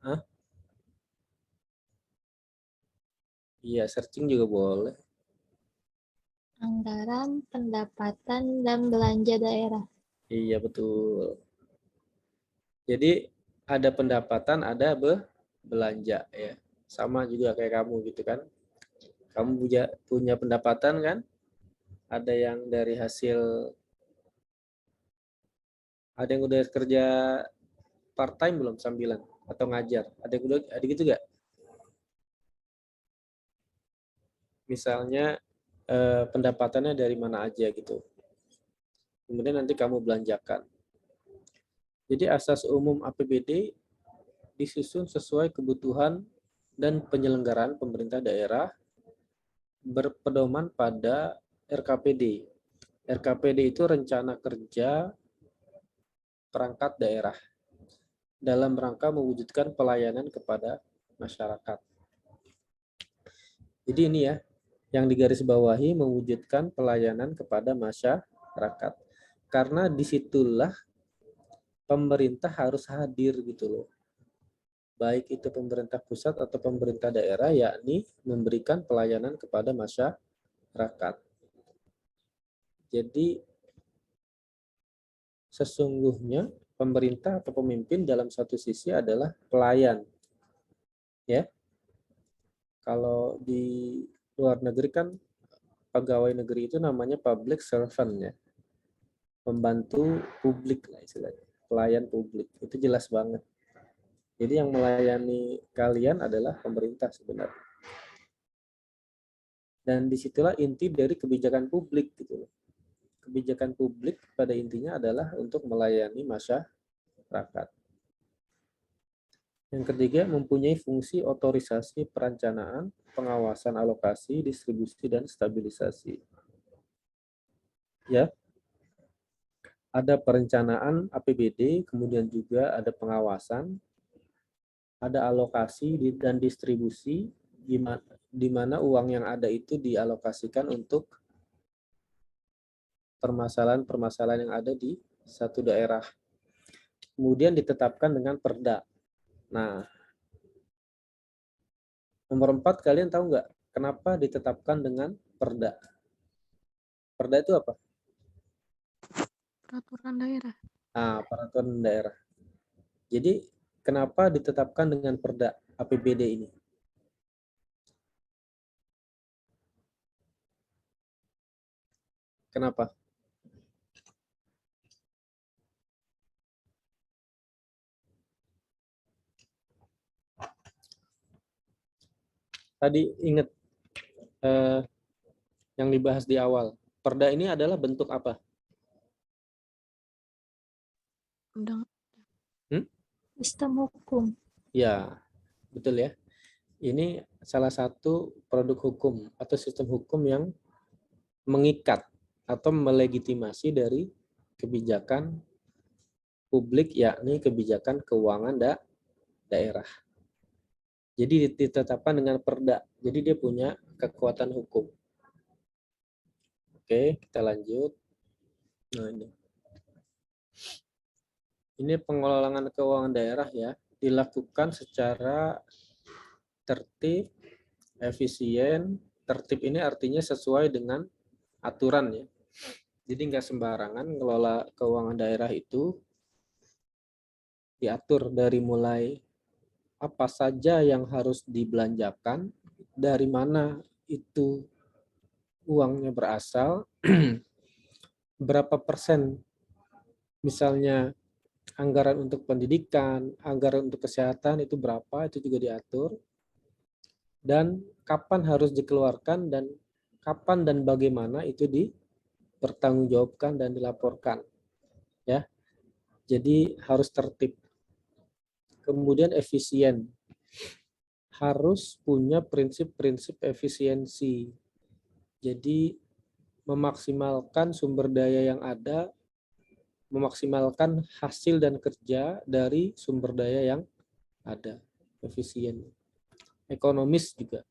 Hah? Iya, searching juga boleh. Anggaran, pendapatan, dan belanja daerah. Iya, betul. Jadi ada pendapatan, ada belanja ya. Sama juga kayak kamu gitu kan. Kamu punya pendapatan kan? Ada yang dari hasil, ada yang udah kerja part time belum sambilan atau ngajar? Ada gitu gak? Misalnya pendapatannya dari mana aja gitu. Kemudian nanti kamu belanjakan. Jadi asas umum APBD disusun sesuai kebutuhan dan penyelenggaraan pemerintah daerah berpedoman pada RKPD. RKPD itu rencana kerja perangkat daerah dalam rangka mewujudkan pelayanan kepada masyarakat. Jadi ini ya, yang digarisbawahi mewujudkan pelayanan kepada masyarakat. Karena disitulah pemerintah harus hadir gitu loh. Baik itu pemerintah pusat atau pemerintah daerah, yakni memberikan pelayanan kepada masyarakat. Jadi sesungguhnya pemerintah atau pemimpin dalam satu sisi adalah pelayan. Ya. Kalau di luar negeri kan pegawai negeri itu namanya public servant ya. Pembantu publik lah istilahnya. Pelayan publik. Itu jelas banget. Jadi yang melayani kalian adalah pemerintah sebenarnya. Dan disitulah inti dari kebijakan publik gitu loh. Kebijakan publik pada intinya adalah untuk melayani masyarakat. Yang ketiga, mempunyai fungsi otorisasi perencanaan, pengawasan alokasi, distribusi, dan stabilisasi. Ya, ada perencanaan APBD, kemudian juga ada pengawasan, ada alokasi dan distribusi di mana uang yang ada itu dialokasikan untuk permasalahan-permasalahan yang ada di satu daerah. Kemudian ditetapkan dengan perda. Nah, nomor 4 kalian tahu nggak kenapa ditetapkan dengan perda? Perda itu apa? Peraturan daerah. Peraturan daerah. Jadi kenapa ditetapkan dengan perda APBD ini? Kenapa? Tadi ingat yang dibahas di awal. Perda ini adalah bentuk apa? Undang. Sistem hukum. Ya, betul ya. Ini salah satu produk hukum atau sistem hukum yang mengikat atau melegitimasi dari kebijakan publik, yakni kebijakan keuangan daerah. Jadi ditetapkan dengan perda. Jadi dia punya kekuatan hukum. Oke, kita lanjut. Nah, ini pengelolaan keuangan daerah ya, dilakukan secara tertib, efisien. Tertib ini artinya sesuai dengan aturan ya. Jadi nggak sembarangan ngelola keuangan daerah itu, diatur dari mulai apa saja yang harus dibelanjakan, dari mana itu uangnya berasal, berapa persen misalnya anggaran untuk pendidikan, anggaran untuk kesehatan itu berapa, itu juga diatur. Dan kapan harus dikeluarkan dan kapan dan bagaimana itu dipertanggungjawabkan dan dilaporkan. Ya. Jadi harus tertib. Kemudian efisien. Harus punya prinsip-prinsip efisiensi. Jadi memaksimalkan sumber daya yang ada, memaksimalkan hasil dan kerja dari sumber daya yang ada. Efisien. Ekonomis juga.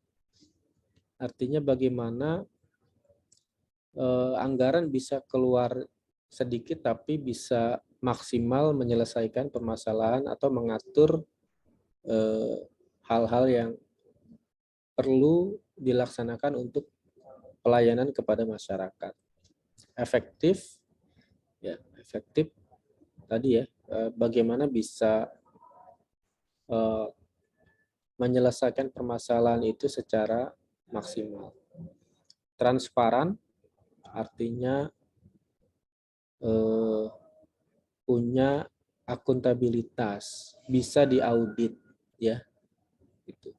Artinya bagaimana anggaran bisa keluar sedikit tapi bisa maksimal menyelesaikan permasalahan atau mengatur hal-hal yang perlu dilaksanakan untuk pelayanan kepada masyarakat. Efektif, ya efektif tadi ya, bagaimana bisa menyelesaikan permasalahan itu secara maksimal. Transparan, artinya punya akuntabilitas, bisa diaudit, ya. Gitu.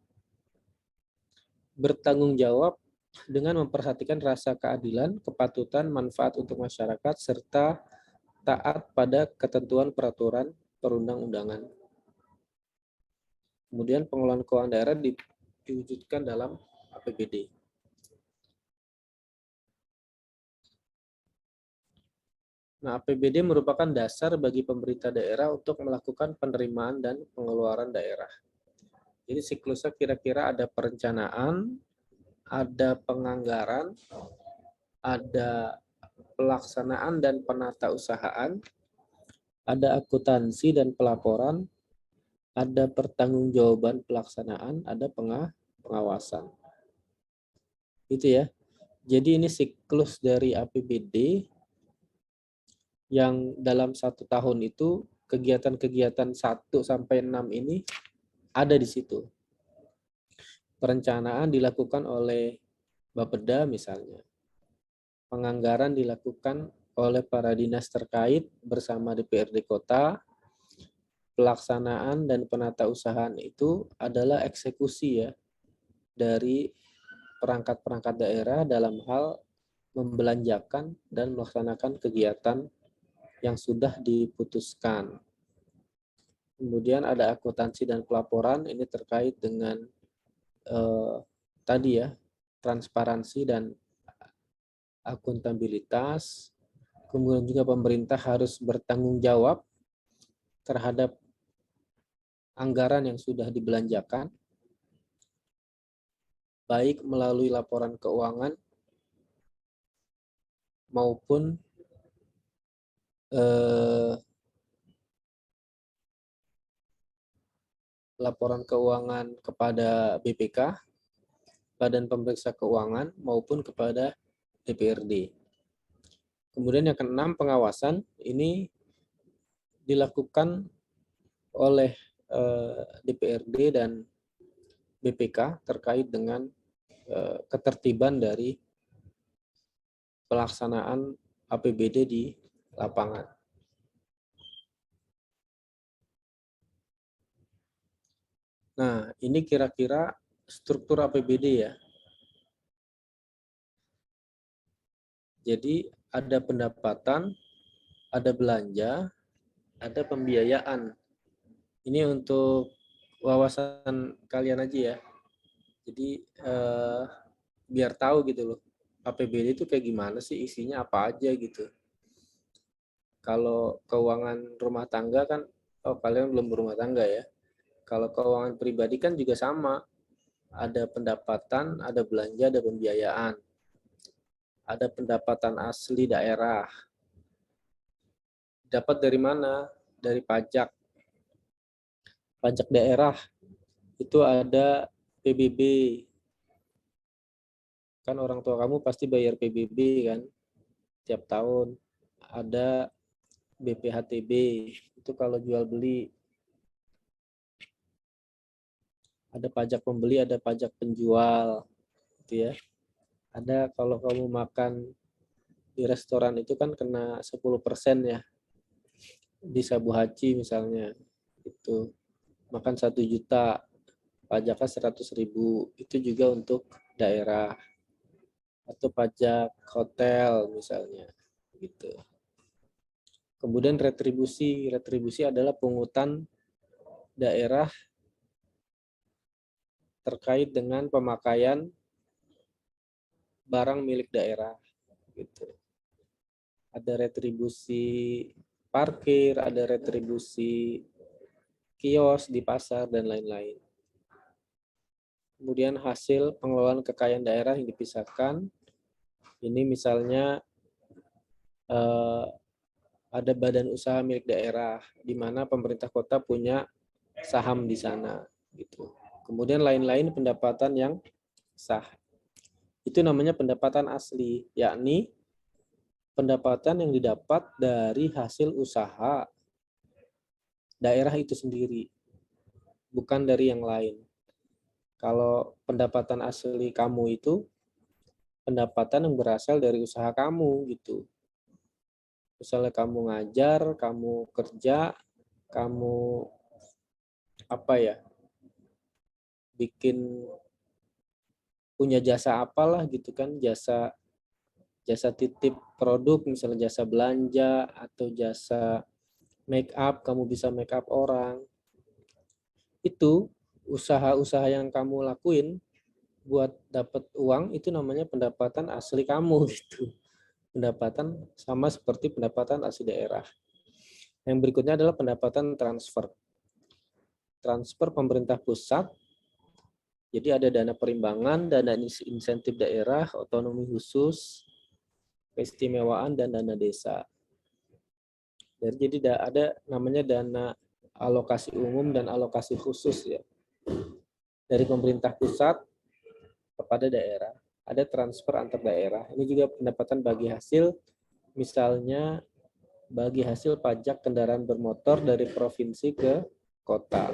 Bertanggung jawab dengan memperhatikan rasa keadilan, kepatutan, manfaat untuk masyarakat, serta taat pada ketentuan peraturan perundang-undangan. Kemudian pengelolaan keuangan daerah diwujudkan dalam APBD. Nah, APBD merupakan dasar bagi pemerintah daerah untuk melakukan penerimaan dan pengeluaran daerah. Jadi siklusnya kira-kira ada perencanaan, ada penganggaran, ada pelaksanaan dan penatausahaan, ada akuntansi dan pelaporan, ada pertanggungjawaban pelaksanaan, ada pengawasan. Itu ya. Jadi ini siklus dari APBD yang dalam 1 tahun itu kegiatan-kegiatan 1 sampai 6 ini ada di situ. Perencanaan dilakukan oleh Bapeda misalnya. Penganggaran dilakukan oleh para dinas terkait bersama DPRD Kota. Pelaksanaan dan penatausahaan itu adalah eksekusi ya dari perangkat-perangkat daerah dalam hal membelanjakan dan melaksanakan kegiatan yang sudah diputuskan. Kemudian ada akuntansi dan pelaporan, ini terkait dengan tadi ya, transparansi dan akuntabilitas. Kemudian juga pemerintah harus bertanggung jawab terhadap anggaran yang sudah dibelanjakan, baik melalui laporan keuangan maupun laporan keuangan kepada BPK, Badan Pemeriksa Keuangan, maupun kepada DPRD. Kemudian yang keenam, pengawasan ini dilakukan oleh DPRD dan BPK terkait dengan ketertiban dari pelaksanaan APBD di lapangan. Nah, ini kira-kira struktur APBD ya. Jadi ada pendapatan, ada belanja, ada pembiayaan. Ini untuk wawasan kalian aja ya. Jadi biar tahu gitu loh, APBD itu kayak gimana sih, isinya apa aja gitu. Kalau keuangan rumah tangga kan, oh kalian belum berumah tangga ya. Kalau keuangan pribadi kan juga sama. Ada pendapatan, ada belanja, ada pembiayaan. Ada pendapatan asli daerah. Dapat dari mana? Dari pajak. Pajak daerah. Itu ada PBB. Kan orang tua kamu pasti bayar PBB kan? Tiap tahun. Ada BPHTB. Itu kalau jual beli. Ada pajak pembeli, ada pajak penjual, gitu ya. Ada kalau kamu makan di restoran itu kan kena 10% ya. Di Sabu Haji misalnya, itu makan 1 juta, pajaknya 100.000, itu juga untuk daerah. Atau pajak hotel misalnya, gitu. Kemudian retribusi adalah pungutan daerah terkait dengan pemakaian barang milik daerah, gitu. Ada retribusi parkir, ada retribusi kios di pasar dan lain-lain. Kemudian hasil pengelolaan kekayaan daerah yang dipisahkan. Ini misalnya ada badan usaha milik daerah di mana pemerintah kota punya saham di sana, gitu. Kemudian lain-lain pendapatan yang sah. Itu namanya pendapatan asli, yakni pendapatan yang didapat dari hasil usaha daerah itu sendiri, bukan dari yang lain. Kalau pendapatan asli kamu itu pendapatan yang berasal dari usaha kamu, gitu. Misalnya kamu ngajar, kamu kerja, kamu bikin punya jasa apalah gitu kan, jasa titip produk, misalnya jasa belanja atau jasa make up, kamu bisa make up orang. Itu usaha-usaha yang kamu lakuin buat dapat uang, itu namanya pendapatan asli kamu gitu. Pendapatan sama seperti pendapatan asli daerah. Yang berikutnya adalah pendapatan transfer. Transfer pemerintah pusat. Jadi ada dana perimbangan, dana insentif daerah, otonomi khusus, keistimewaan, dan dana desa. Jadi ada namanya dana alokasi umum dan alokasi khusus ya. Dari pemerintah pusat kepada daerah. Ada transfer antar daerah. Ini juga pendapatan bagi hasil, misalnya bagi hasil pajak kendaraan bermotor dari provinsi ke kota.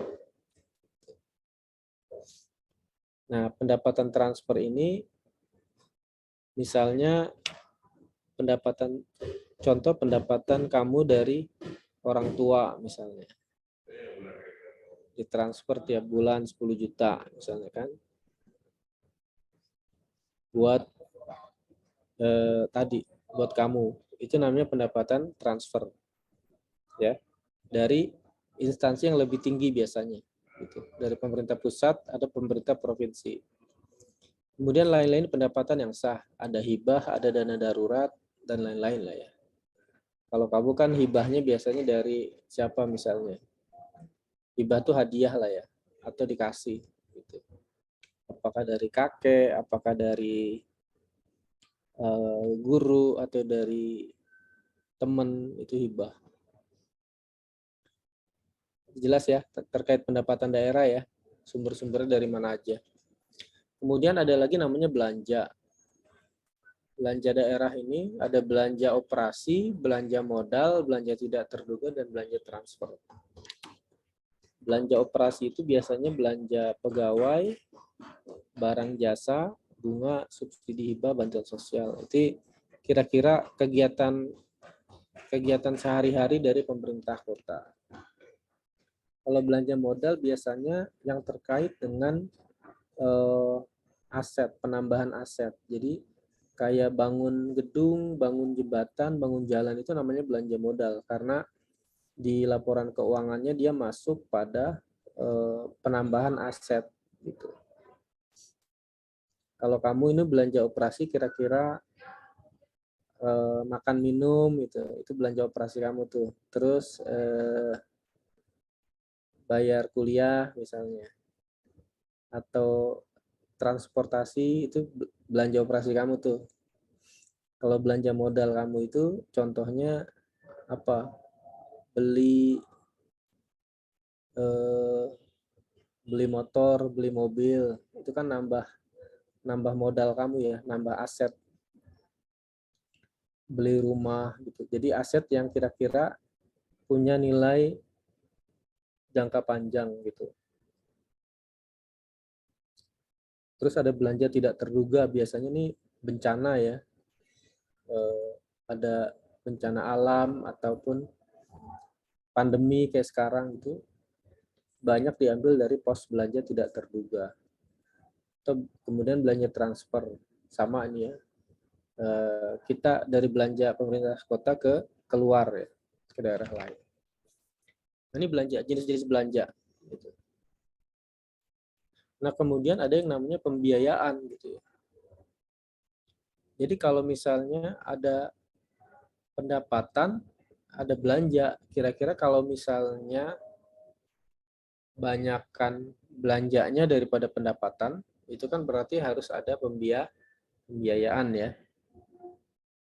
Nah, pendapatan transfer ini misalnya contoh pendapatan kamu dari orang tua misalnya. Ditransfer tiap bulan 10 juta misalnya kan. Buat buat kamu. Itu namanya pendapatan transfer. Ya. Dari instansi yang lebih tinggi biasanya. Gitu. Dari pemerintah pusat, ada pemerintah provinsi. Kemudian lain-lain pendapatan yang sah. Ada hibah, ada dana darurat, dan lain-lain lah ya. Kalau kamu kan hibahnya biasanya dari siapa misalnya? hibah tuh hadiah lah ya, atau dikasih gitu. Apakah dari kakek, apakah dari guru, atau dari teman, itu hibah. Jelas ya, terkait pendapatan daerah ya, sumber-sumbernya dari mana aja. Kemudian ada lagi namanya belanja. Belanja daerah ini ada belanja operasi, belanja modal, belanja tidak terduga, dan belanja transfer. Belanja operasi itu biasanya belanja pegawai, barang jasa, bunga, subsidi hibah, bantuan sosial. Itu kira-kira kegiatan sehari-hari dari pemerintah kota. Kalau belanja modal biasanya yang terkait dengan aset, penambahan aset. Jadi kayak bangun gedung, bangun jembatan, bangun jalan itu namanya belanja modal karena di laporan keuangannya dia masuk pada penambahan aset gitu. Kalau kamu ini belanja operasi kira-kira makan minum itu belanja operasi kamu tuh. Terus bayar kuliah misalnya, atau transportasi itu belanja operasi kamu tuh. Kalau belanja modal kamu itu contohnya apa? Beli motor, beli mobil, itu kan nambah modal kamu ya, nambah aset. Beli rumah gitu. Jadi aset yang kira-kira punya nilai jangka panjang gitu. Terus ada belanja tidak terduga, biasanya nih bencana ya. Ada bencana alam ataupun pandemi kayak sekarang itu banyak diambil dari pos belanja tidak terduga. Atau kemudian belanja transfer, sama ini ya. Kita dari belanja pemerintah kota ke keluar ya, ke daerah lain. Ini belanja, jenis-jenis belanja gitu. Nah, kemudian ada yang namanya pembiayaan gitu ya. Jadi kalau misalnya ada pendapatan, ada belanja, kira-kira kalau misalnya banyakkan belanjanya daripada pendapatan, itu kan berarti harus ada pembiayaan ya.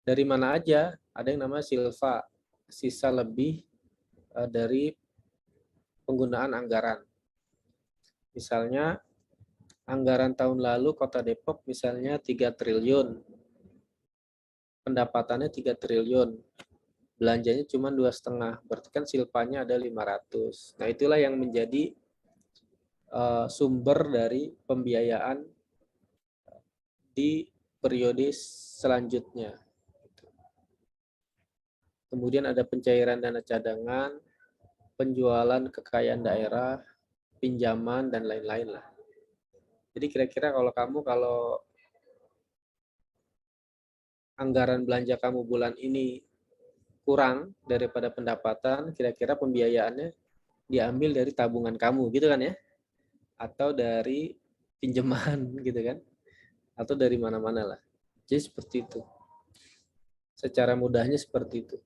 Dari mana aja? Ada yang namanya silva, sisa lebih dari penggunaan anggaran. Misalnya anggaran tahun lalu Kota Depok misalnya 3 triliun. Pendapatannya 3 triliun. Belanjanya cuma 2,5. Berarti kan silvanya ada 500. Nah, itulah yang menjadi sumber dari pembiayaan di periode selanjutnya. Kemudian ada pencairan dana cadangan, penjualan kekayaan daerah, pinjaman, dan lain-lain lah. Jadi kira-kira kalau anggaran belanja kamu bulan ini kurang daripada pendapatan, kira-kira pembiayaannya diambil dari tabungan kamu, gitu kan ya? Atau dari pinjaman, gitu kan? Atau dari mana-mana lah. Jadi seperti itu. Secara mudahnya seperti itu.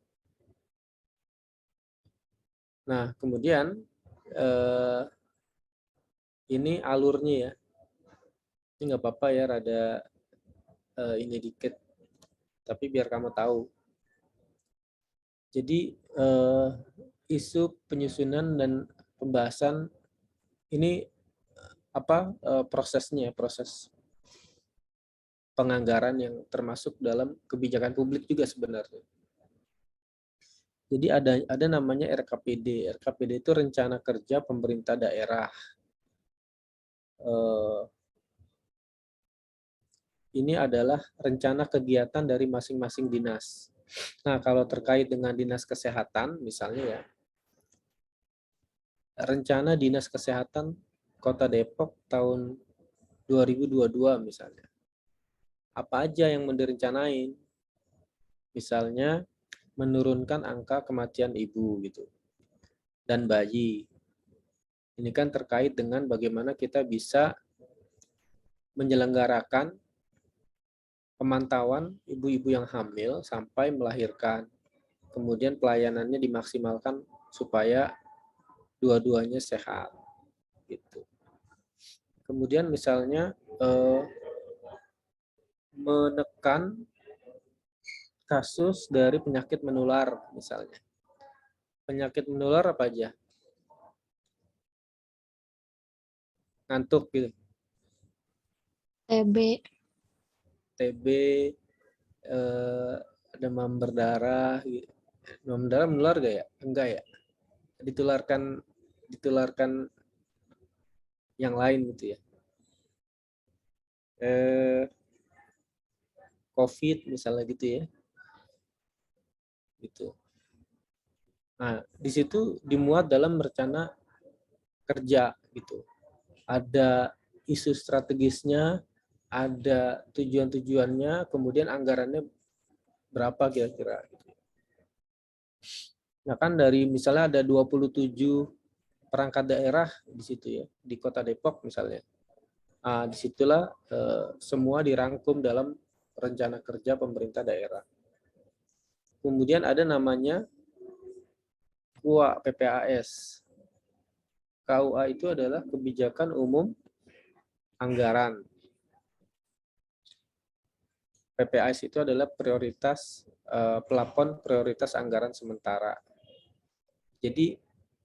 Nah, kemudian ini alurnya ya. Ini nggak apa-apa ya, rada ini dikit. Tapi biar kamu tahu. Jadi isu penyusunan dan pembahasan ini prosesnya, proses penganggaran yang termasuk dalam kebijakan publik juga sebenarnya. Jadi ada namanya RKPD. RKPD itu rencana kerja pemerintah daerah. Ini adalah rencana kegiatan dari masing-masing dinas. Nah, kalau terkait dengan dinas kesehatan, misalnya ya, rencana dinas kesehatan Kota Depok tahun 2022 misalnya. Apa aja yang mau direncanain? Misalnya menurunkan angka kematian ibu gitu dan bayi. Ini kan terkait dengan bagaimana kita bisa menyelenggarakan pemantauan ibu-ibu yang hamil sampai melahirkan. Kemudian pelayanannya dimaksimalkan supaya dua-duanya sehat gitu. Kemudian misalnya menekan kasus dari penyakit menular misalnya. Penyakit menular apa aja? Ngantuk gitu. TB, TB, demam berdarah, gitu. Demam berdarah menular gak ya? Enggak ya. Ditularkan yang lain gitu ya. COVID misalnya gitu ya. Gitu. Nah, di situ dimuat dalam rencana kerja gitu. Ada isu strategisnya, ada tujuan-tujuannya, kemudian anggarannya berapa kira-kira. Nah kan dari misalnya ada 27 perangkat daerah di situ ya, di Kota Depok misalnya. Nah, disitulah semua dirangkum dalam rencana kerja pemerintah daerah. Kemudian ada namanya KUA PPAS. KUA itu adalah kebijakan umum anggaran. PPAS itu adalah prioritas pelapon prioritas anggaran sementara. Jadi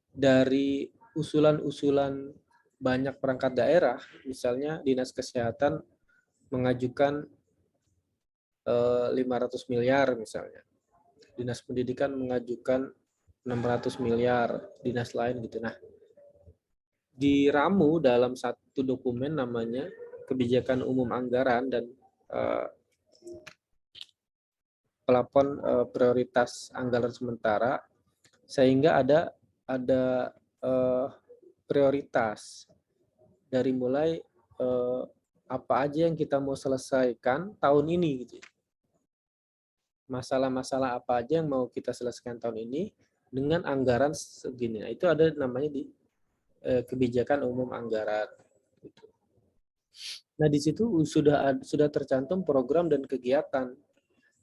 dari usulan-usulan banyak perangkat daerah, misalnya Dinas Kesehatan mengajukan 500 miliar misalnya. Dinas Pendidikan mengajukan 600 miliar, dinas lain gitu. Nah, diramu dalam satu dokumen namanya Kebijakan Umum Anggaran dan pelapon prioritas anggaran sementara, sehingga ada prioritas dari mulai apa aja yang kita mau selesaikan tahun ini gitu. Masalah-masalah apa aja yang mau kita selesaikan tahun ini dengan anggaran segini. Nah, itu ada namanya di kebijakan umum anggaran. Gitu. Nah, di situ sudah tercantum program dan kegiatan.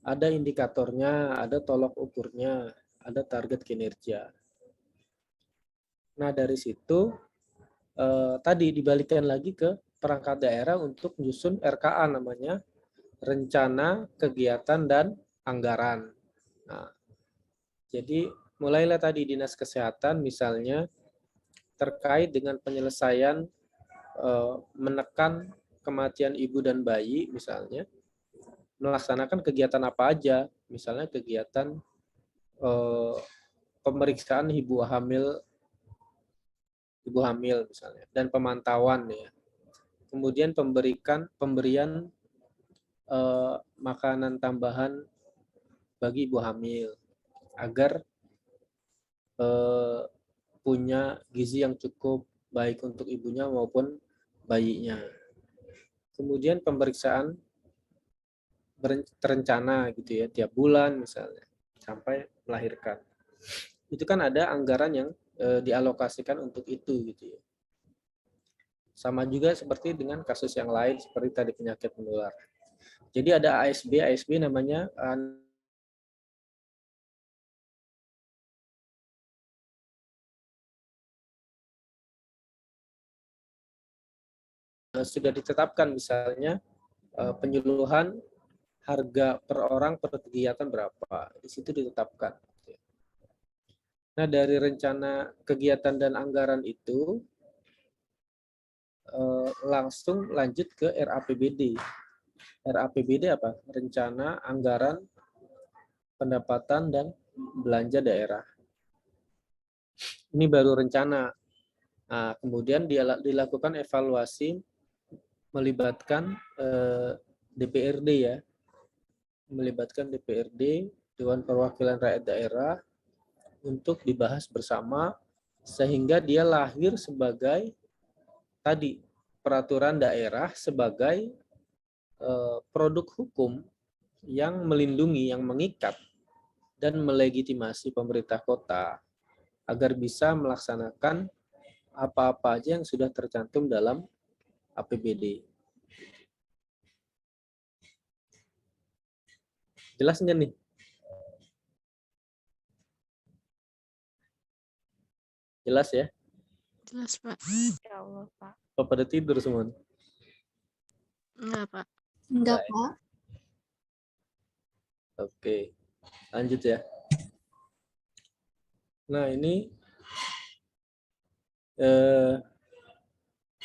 Ada indikatornya, ada tolok ukurnya, ada target kinerja. Nah, dari situ tadi dibalikkan lagi ke perangkat daerah untuk menyusun RKA namanya, Rencana Kegiatan dan Anggaran. Nah, jadi mulailah tadi Dinas Kesehatan misalnya terkait dengan penyelesaian menekan kematian ibu dan bayi misalnya, melaksanakan kegiatan apa aja, misalnya kegiatan pemeriksaan ibu hamil misalnya dan pemantauan ya. Kemudian pemberian makanan tambahan bagi ibu hamil agar punya gizi yang cukup baik untuk ibunya maupun bayinya. Kemudian pemeriksaan terencana gitu ya, tiap bulan misalnya sampai melahirkan. Itu kan ada anggaran yang dialokasikan untuk itu gitu ya. Sama juga seperti dengan kasus yang lain seperti tadi penyakit menular. Jadi ada ASB namanya sudah ditetapkan misalnya penyuluhan harga per orang per kegiatan berapa. Di situ ditetapkan. Nah, dari rencana kegiatan dan anggaran itu langsung lanjut ke RAPBD. RAPBD apa? Rencana Anggaran Pendapatan dan Belanja Daerah. Ini baru rencana. Nah, kemudian dilakukan evaluasi melibatkan DPRD ya. Melibatkan DPRD, Dewan Perwakilan Rakyat Daerah, untuk dibahas bersama sehingga dia lahir sebagai tadi peraturan daerah sebagai produk hukum yang melindungi, yang mengikat dan melegitimasi pemerintah kota agar bisa melaksanakan apa-apa aja yang sudah tercantum dalam APBD. Jelas nggak nih? Jelas ya? Jelas, Pak. Ya Allah, Pak. Apa pada tidur semua? Enggak, Pak. Enggak, Baik. Pak. Oke, lanjut ya. Nah, ini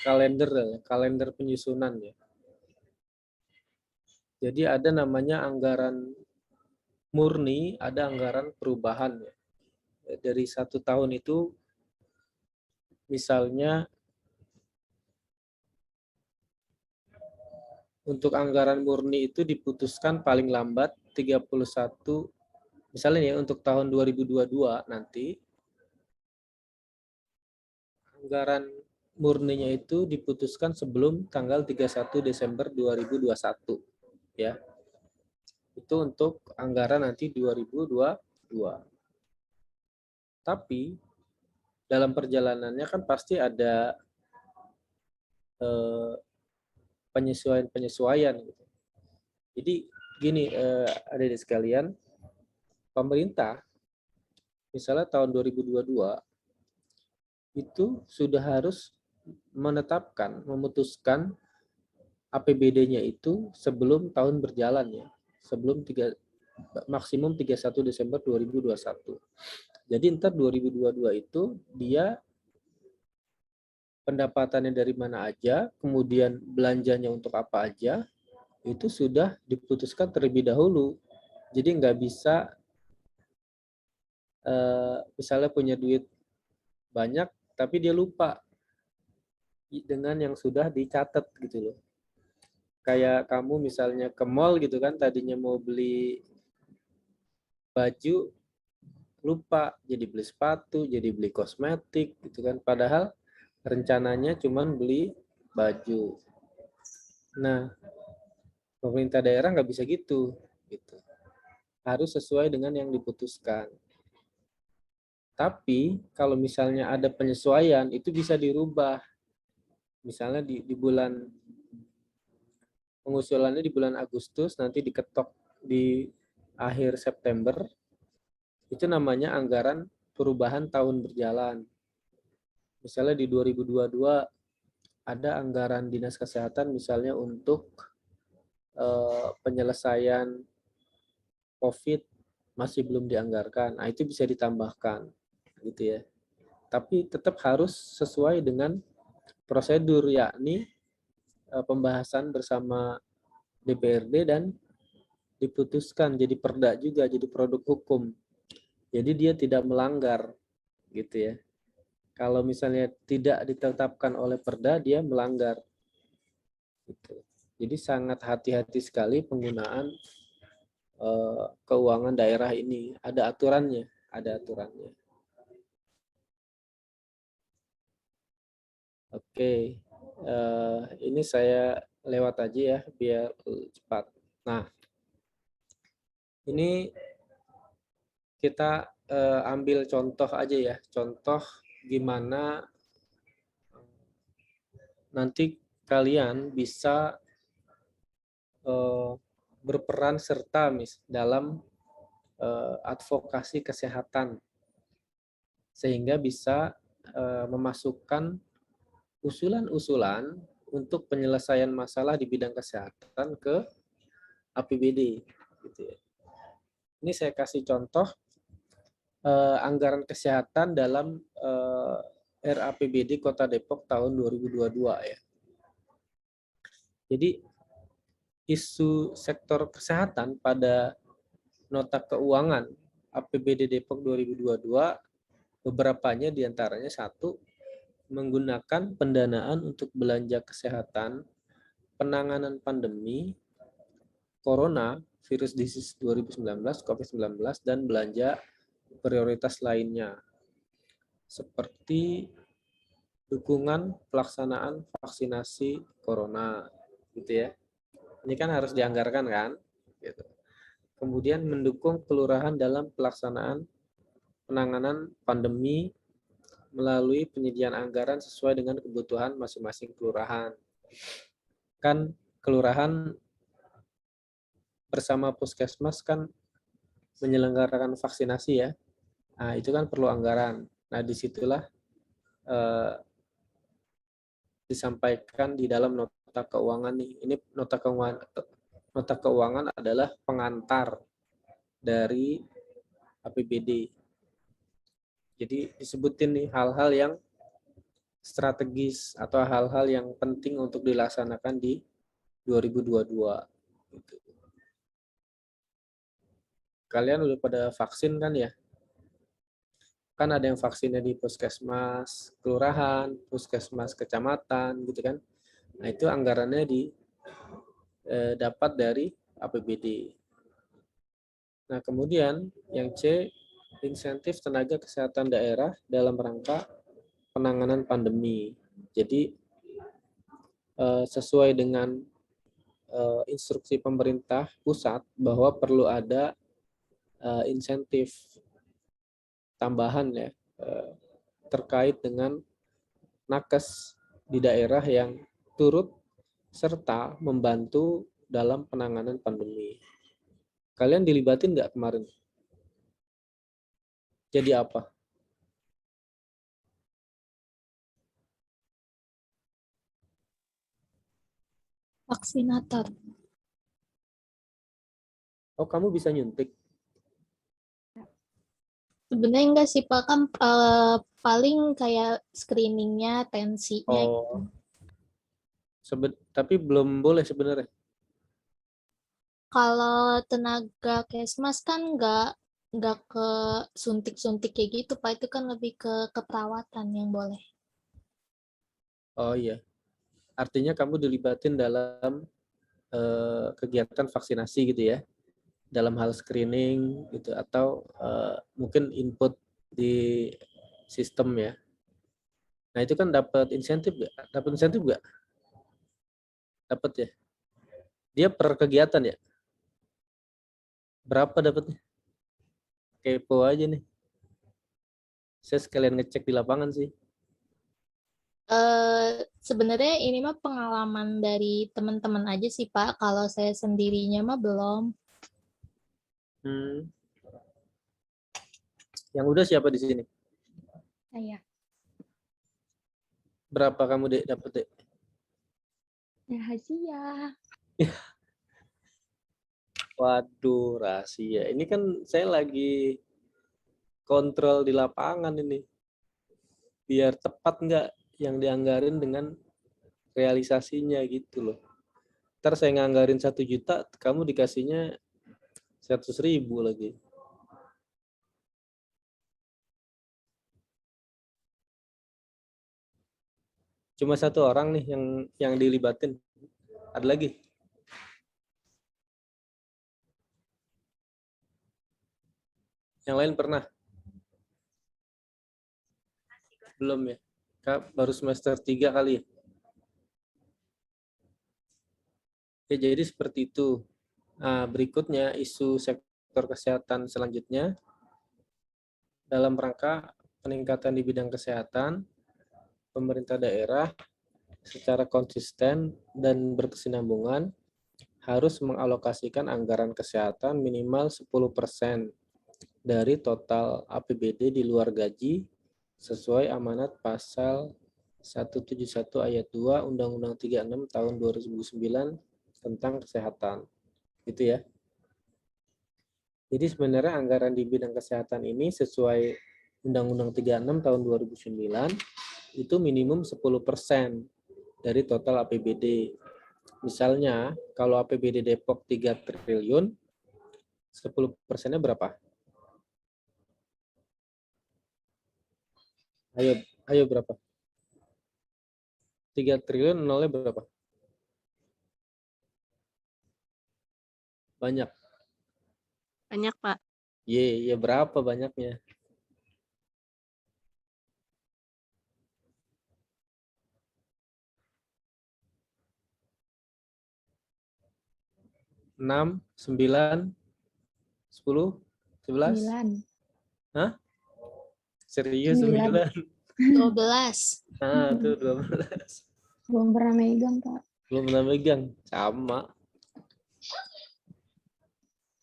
kalender penyusunan ya. Jadi ada namanya anggaran murni, ada anggaran perubahan ya. Dari 1 tahun itu misalnya untuk anggaran murni itu diputuskan paling lambat 31, misalnya ya untuk tahun 2022 nanti anggaran murninya itu diputuskan sebelum tanggal 31 Desember 2021 ya. Itu untuk anggaran nanti 2022. Tapi dalam perjalanannya kan pasti ada penyesuaian-penyesuaian gitu. Jadi gini adik-adik sekalian, pemerintah misalnya tahun 2022 itu sudah harus memutuskan APBD-nya itu sebelum tahun berjalan ya, sebelum maksimum 31 Desember 2021. Jadi ntar 2022 itu dia pendapatannya dari mana aja, kemudian belanjanya untuk apa aja, itu sudah diputuskan terlebih dahulu. Jadi nggak bisa misalnya punya duit banyak, tapi dia lupa dengan yang sudah dicatat gitu loh. Kayak kamu misalnya ke mall gitu kan, tadinya mau beli baju, lupa, jadi beli sepatu, jadi beli kosmetik gitu kan. Padahal rencananya cuman beli baju. Nah, pemerintah daerah nggak bisa gitu. Harus sesuai dengan yang diputuskan. Tapi kalau misalnya ada penyesuaian, itu bisa dirubah. Misalnya di bulan, pengusulannya di bulan Agustus, nanti diketok di akhir September, itu namanya anggaran perubahan tahun berjalan. Misalnya di 2022 ada anggaran Dinas Kesehatan misalnya untuk penyelesaian COVID masih belum dianggarkan. Nah, itu bisa ditambahkan gitu ya. Tapi tetap harus sesuai dengan prosedur, yakni pembahasan bersama DPRD dan diputuskan jadi perda juga, jadi produk hukum. Jadi dia tidak melanggar gitu ya. Kalau misalnya tidak ditetapkan oleh perda, dia melanggar. Gitu. Jadi sangat hati-hati sekali penggunaan keuangan daerah ini. Ada aturannya, ada aturannya. Oke, ini saya lewat aja ya biar cepat. Nah, ini kita ambil contoh aja ya, contoh gimana nanti kalian bisa berperan serta dalam advokasi kesehatan sehingga bisa memasukkan usulan-usulan untuk penyelesaian masalah di bidang kesehatan ke APBD gitu ya. Ini saya kasih contoh anggaran kesehatan dalam RAPBD Kota Depok tahun 2022 ya. Jadi isu sektor kesehatan pada nota keuangan APBD Depok 2022 beberapanya diantaranya satu, menggunakan pendanaan untuk belanja kesehatan, penanganan pandemi, Corona, virus disease 2019, COVID-19, dan belanja prioritas lainnya. Seperti dukungan pelaksanaan vaksinasi Corona, gitu ya. Ini kan harus dianggarkan kan? Gitu. Kemudian mendukung kelurahan dalam pelaksanaan penanganan pandemi melalui penyediaan anggaran sesuai dengan kebutuhan masing-masing kelurahan. Kan kelurahan bersama puskesmas kan menyelenggarakan vaksinasi ya. Nah, itu kan perlu anggaran. Nah, disitulah disampaikan di dalam nota keuangan nih. Ini nota keuangan adalah pengantar dari APBD. Jadi disebutin nih hal-hal yang strategis atau hal-hal yang penting untuk dilaksanakan di 2022. Gitu. Kalian udah pada vaksin kan ya? Kan ada yang vaksinnya di puskesmas kelurahan, puskesmas kecamatan, gitu kan? Nah itu anggarannya dapat dari APBD. Nah kemudian yang C, insentif tenaga kesehatan daerah dalam rangka penanganan pandemi. Jadi sesuai dengan instruksi pemerintah pusat bahwa perlu ada insentif tambahan ya terkait dengan nakes di daerah yang turut serta membantu dalam penanganan pandemi. Kalian dilibatin nggak kemarin? Jadi apa? Vaksinator. Oh, kamu bisa nyuntik? Sebenarnya enggak sih Pak, kan paling kayak screeningnya, tensinya. Oh, tapi belum boleh sebenarnya. Kalau tenaga kesmas kan nggak ke suntik-suntik kayak gitu Pak, itu kan lebih ke keperawatan yang boleh. Oh iya, artinya kamu dilibatin dalam kegiatan vaksinasi gitu ya, dalam hal screening gitu, atau mungkin input di sistem ya. Nah itu kan dapat insentif nggak? Dapat insentif nggak? Dapat ya. Dia per kegiatan ya. Berapa dapatnya? Kepo aja nih. Saya sekalian ngecek di lapangan sih. Sebenarnya ini mah pengalaman dari teman-teman aja sih Pak. Kalau saya sendirinya mah belum. Yang udah siapa di sini? Saya. Berapa kamu Dek dapat Dek? Rahasia. Waduh, rahasia. Ini kan saya lagi kontrol di lapangan ini. Biar tepat nggak yang dianggarin dengan realisasinya gitu loh. Ntar saya nganggarin 1 juta, kamu dikasihnya 100.000 lagi. Cuma 1 orang nih yang dilibatin. Ada lagi? Yang lain pernah? Belum ya? Kak, baru semester 3 kali ya? Ya, jadi seperti itu. Nah, berikutnya isu sektor kesehatan selanjutnya dalam rangka peningkatan di bidang kesehatan, pemerintah daerah secara konsisten dan berkesinambungan harus mengalokasikan anggaran kesehatan minimal 10% dari total APBD di luar gaji sesuai amanat pasal 171 ayat 2 Undang-Undang 36 tahun 2009 tentang kesehatan. Gitu ya. Jadi sebenarnya anggaran di bidang kesehatan ini sesuai Undang-Undang 36 tahun 2009 itu minimum 10% dari total APBD. Misalnya kalau APBD Depok 3 triliun, 10%-nya berapa? Ayo berapa? 3 triliun nolnya berapa? Banyak. Banyak, Pak. Ya berapa banyaknya? Enam, 9, 10, 11? 9. Hah? Serius 9. 9? 12. Nah, tuh 12. Belum pernah megang, Pak. Belum pernah megang. Sama.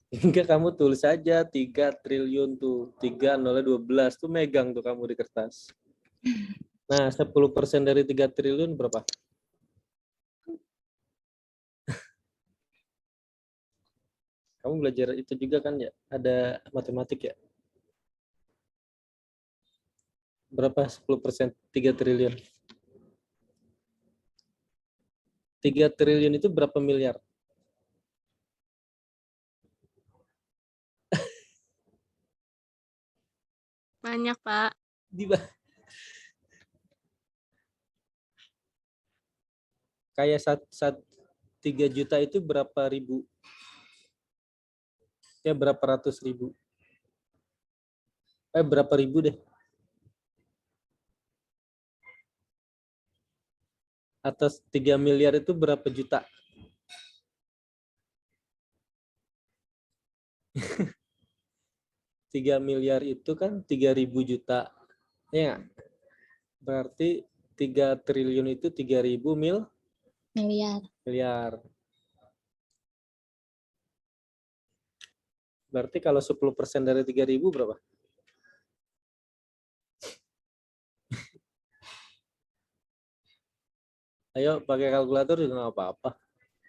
Enggak, kamu tulis saja 3 triliun tuh. 3 nolnya 12 tuh megang tuh kamu di kertas. Nah, 10% dari 3 triliun berapa? Kamu belajar itu juga kan ya? Ada matematik ya? Berapa 10% 3 triliun? 3 triliun itu berapa miliar? Banyak, Pak. Kayak 3 juta itu berapa ribu? Ya berapa ratus ribu? Berapa ribu deh? Atas 3 miliar itu berapa juta? Tiga miliar itu kan 3.000 juta. Ya, nggak? Berarti 3 triliun itu 3.000 Miliar. miliar. Berarti kalau 10% dari 3.000 berapa? Ayo pakai kalkulator juga nggak apa-apa.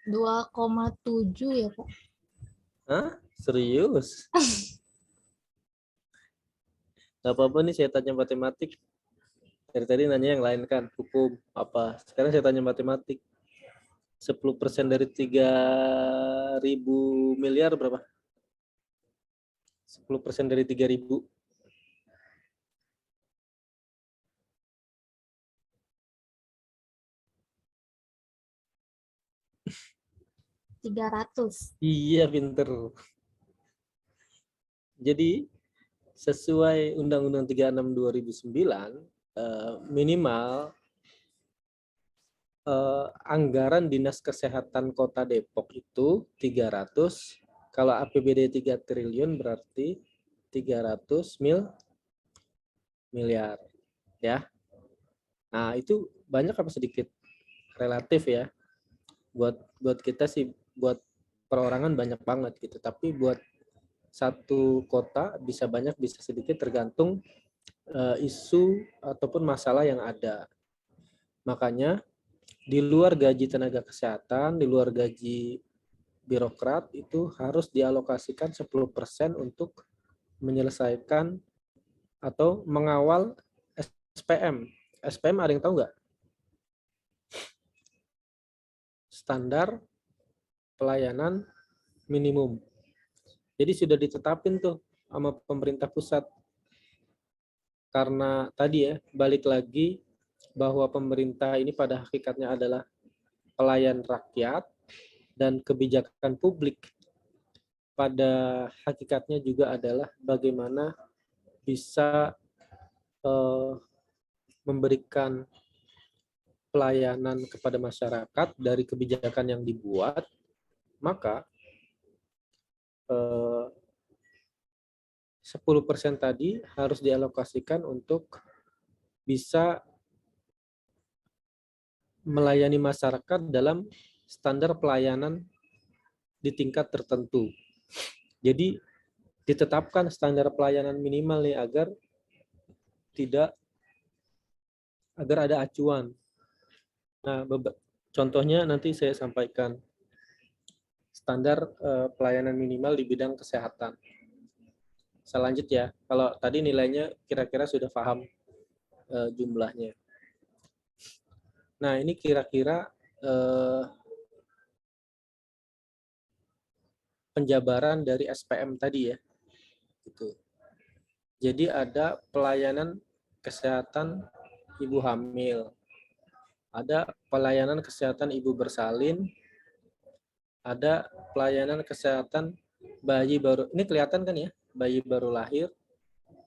2,7 ya, Pak. Hah? Serius? Nggak apa-apa nih saya tanya matematik. Dari tadi nanya yang lain kan, hukum, apa. Sekarang saya tanya matematik. 10% dari 3.000 miliar berapa? 10% dari 3.000. 300. Iya, pinter. Jadi sesuai Undang-Undang 36 2009, minimal anggaran Dinas Kesehatan Kota Depok itu 300, kalau APBD 3 triliun berarti 300 miliar ya. Nah, itu banyak apa sedikit? Relatif ya. Buat kita sih, buat perorangan banyak banget gitu, tapi buat satu kota bisa banyak bisa sedikit tergantung isu ataupun masalah yang ada. Makanya di luar gaji tenaga kesehatan, di luar gaji birokrat itu harus dialokasikan 10% untuk menyelesaikan atau mengawal SPM. SPM ada yang tahu nggak? Standar pelayanan minimum. Jadi sudah ditetapin tuh sama pemerintah pusat. Karena tadi ya, balik lagi bahwa pemerintah ini pada hakikatnya adalah pelayan rakyat dan kebijakan publik pada hakikatnya juga adalah bagaimana bisa memberikan pelayanan kepada masyarakat dari kebijakan yang dibuat, maka 10% tadi harus dialokasikan untuk bisa melayani masyarakat dalam standar pelayanan di tingkat tertentu. Jadi ditetapkan standar pelayanan minimal nih agar ada acuan. Nah, contohnya nanti saya sampaikan standar pelayanan minimal di bidang kesehatan. Saya lanjut ya. Kalau tadi nilainya kira-kira sudah paham jumlahnya. Nah, ini kira-kira penjabaran dari SPM tadi ya. Gitu. Jadi ada pelayanan kesehatan ibu hamil, ada pelayanan kesehatan ibu bersalin, ada pelayanan kesehatan bayi baru. Ini kelihatan kan ya? Bayi baru lahir,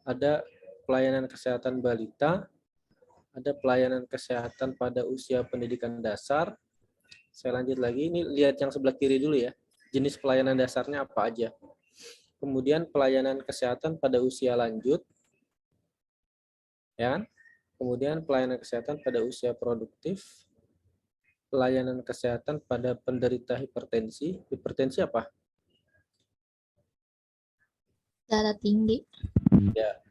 ada pelayanan kesehatan balita, ada pelayanan kesehatan pada usia pendidikan dasar. Saya lanjut lagi, ini lihat yang sebelah kiri dulu ya. Jenis pelayanan dasarnya apa aja. Kemudian pelayanan kesehatan pada usia lanjut, ya. Kemudian pelayanan kesehatan pada usia produktif, pelayanan kesehatan pada penderita hipertensi. Hipertensi apa? Darah tinggi. Ya.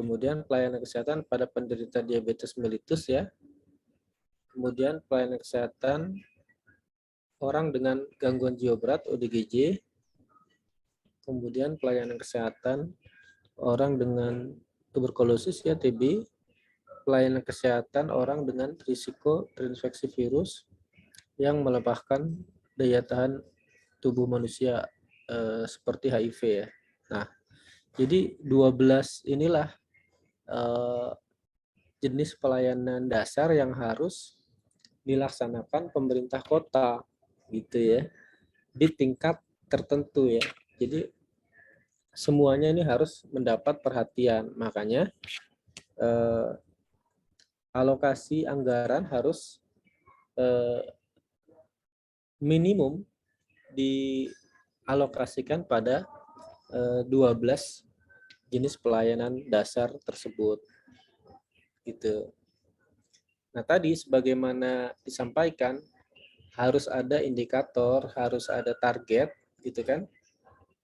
Kemudian pelayanan kesehatan pada penderita diabetes mellitus ya. Kemudian pelayanan kesehatan orang dengan gangguan jiwa berat ODGJ. Kemudian pelayanan kesehatan orang dengan tuberkulosis ya TB. Pelayanan kesehatan orang dengan risiko terinfeksi virus yang melemahkan daya tahan tubuh manusia seperti HIV ya. Nah, jadi 12 inilah jenis pelayanan dasar yang harus dilaksanakan pemerintah kota gitu ya, di tingkat tertentu ya. Jadi semuanya ini harus mendapat perhatian. Makanya alokasi anggaran harus minimum dialokasikan pada 12 jenis pelayanan dasar tersebut gitu. Nah, tadi sebagaimana disampaikan harus ada indikator, harus ada target gitu kan.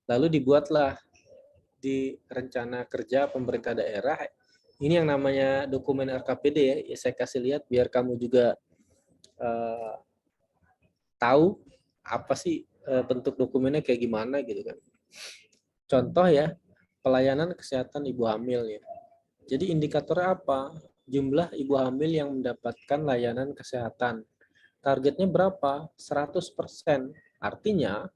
Lalu dibuatlah di rencana kerja pemerintah daerah. Ini yang namanya dokumen RKPD ya, saya kasih lihat biar kamu juga tahu apa sih bentuk dokumennya kayak gimana gitu kan. Contoh ya, pelayanan kesehatan ibu hamil ya. Jadi indikatornya apa? Jumlah ibu hamil yang mendapatkan layanan kesehatan. Targetnya berapa? 100%. Artinya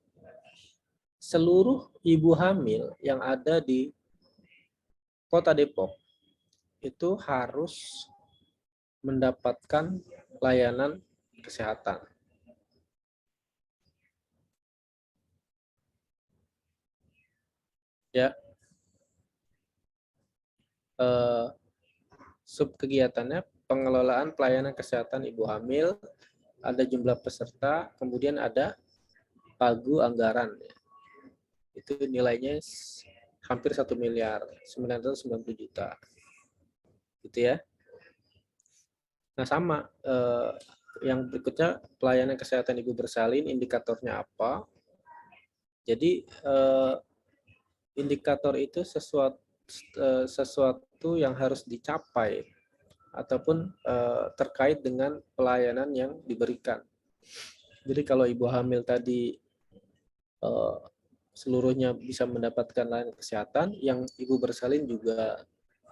seluruh ibu hamil yang ada di Kota Depok itu harus mendapatkan layanan kesehatan. Ya. Subkegiatannya pengelolaan pelayanan kesehatan ibu hamil, ada jumlah peserta, kemudian ada pagu anggaran. Itu nilainya hampir 1 miliar, 990 juta. Gitu ya. Nah sama, yang berikutnya pelayanan kesehatan ibu bersalin, indikatornya apa? Jadi indikator itu sesuatu yang harus dicapai ataupun terkait dengan pelayanan yang diberikan. Jadi kalau ibu hamil tadi seluruhnya bisa mendapatkan layanan kesehatan, yang ibu bersalin juga,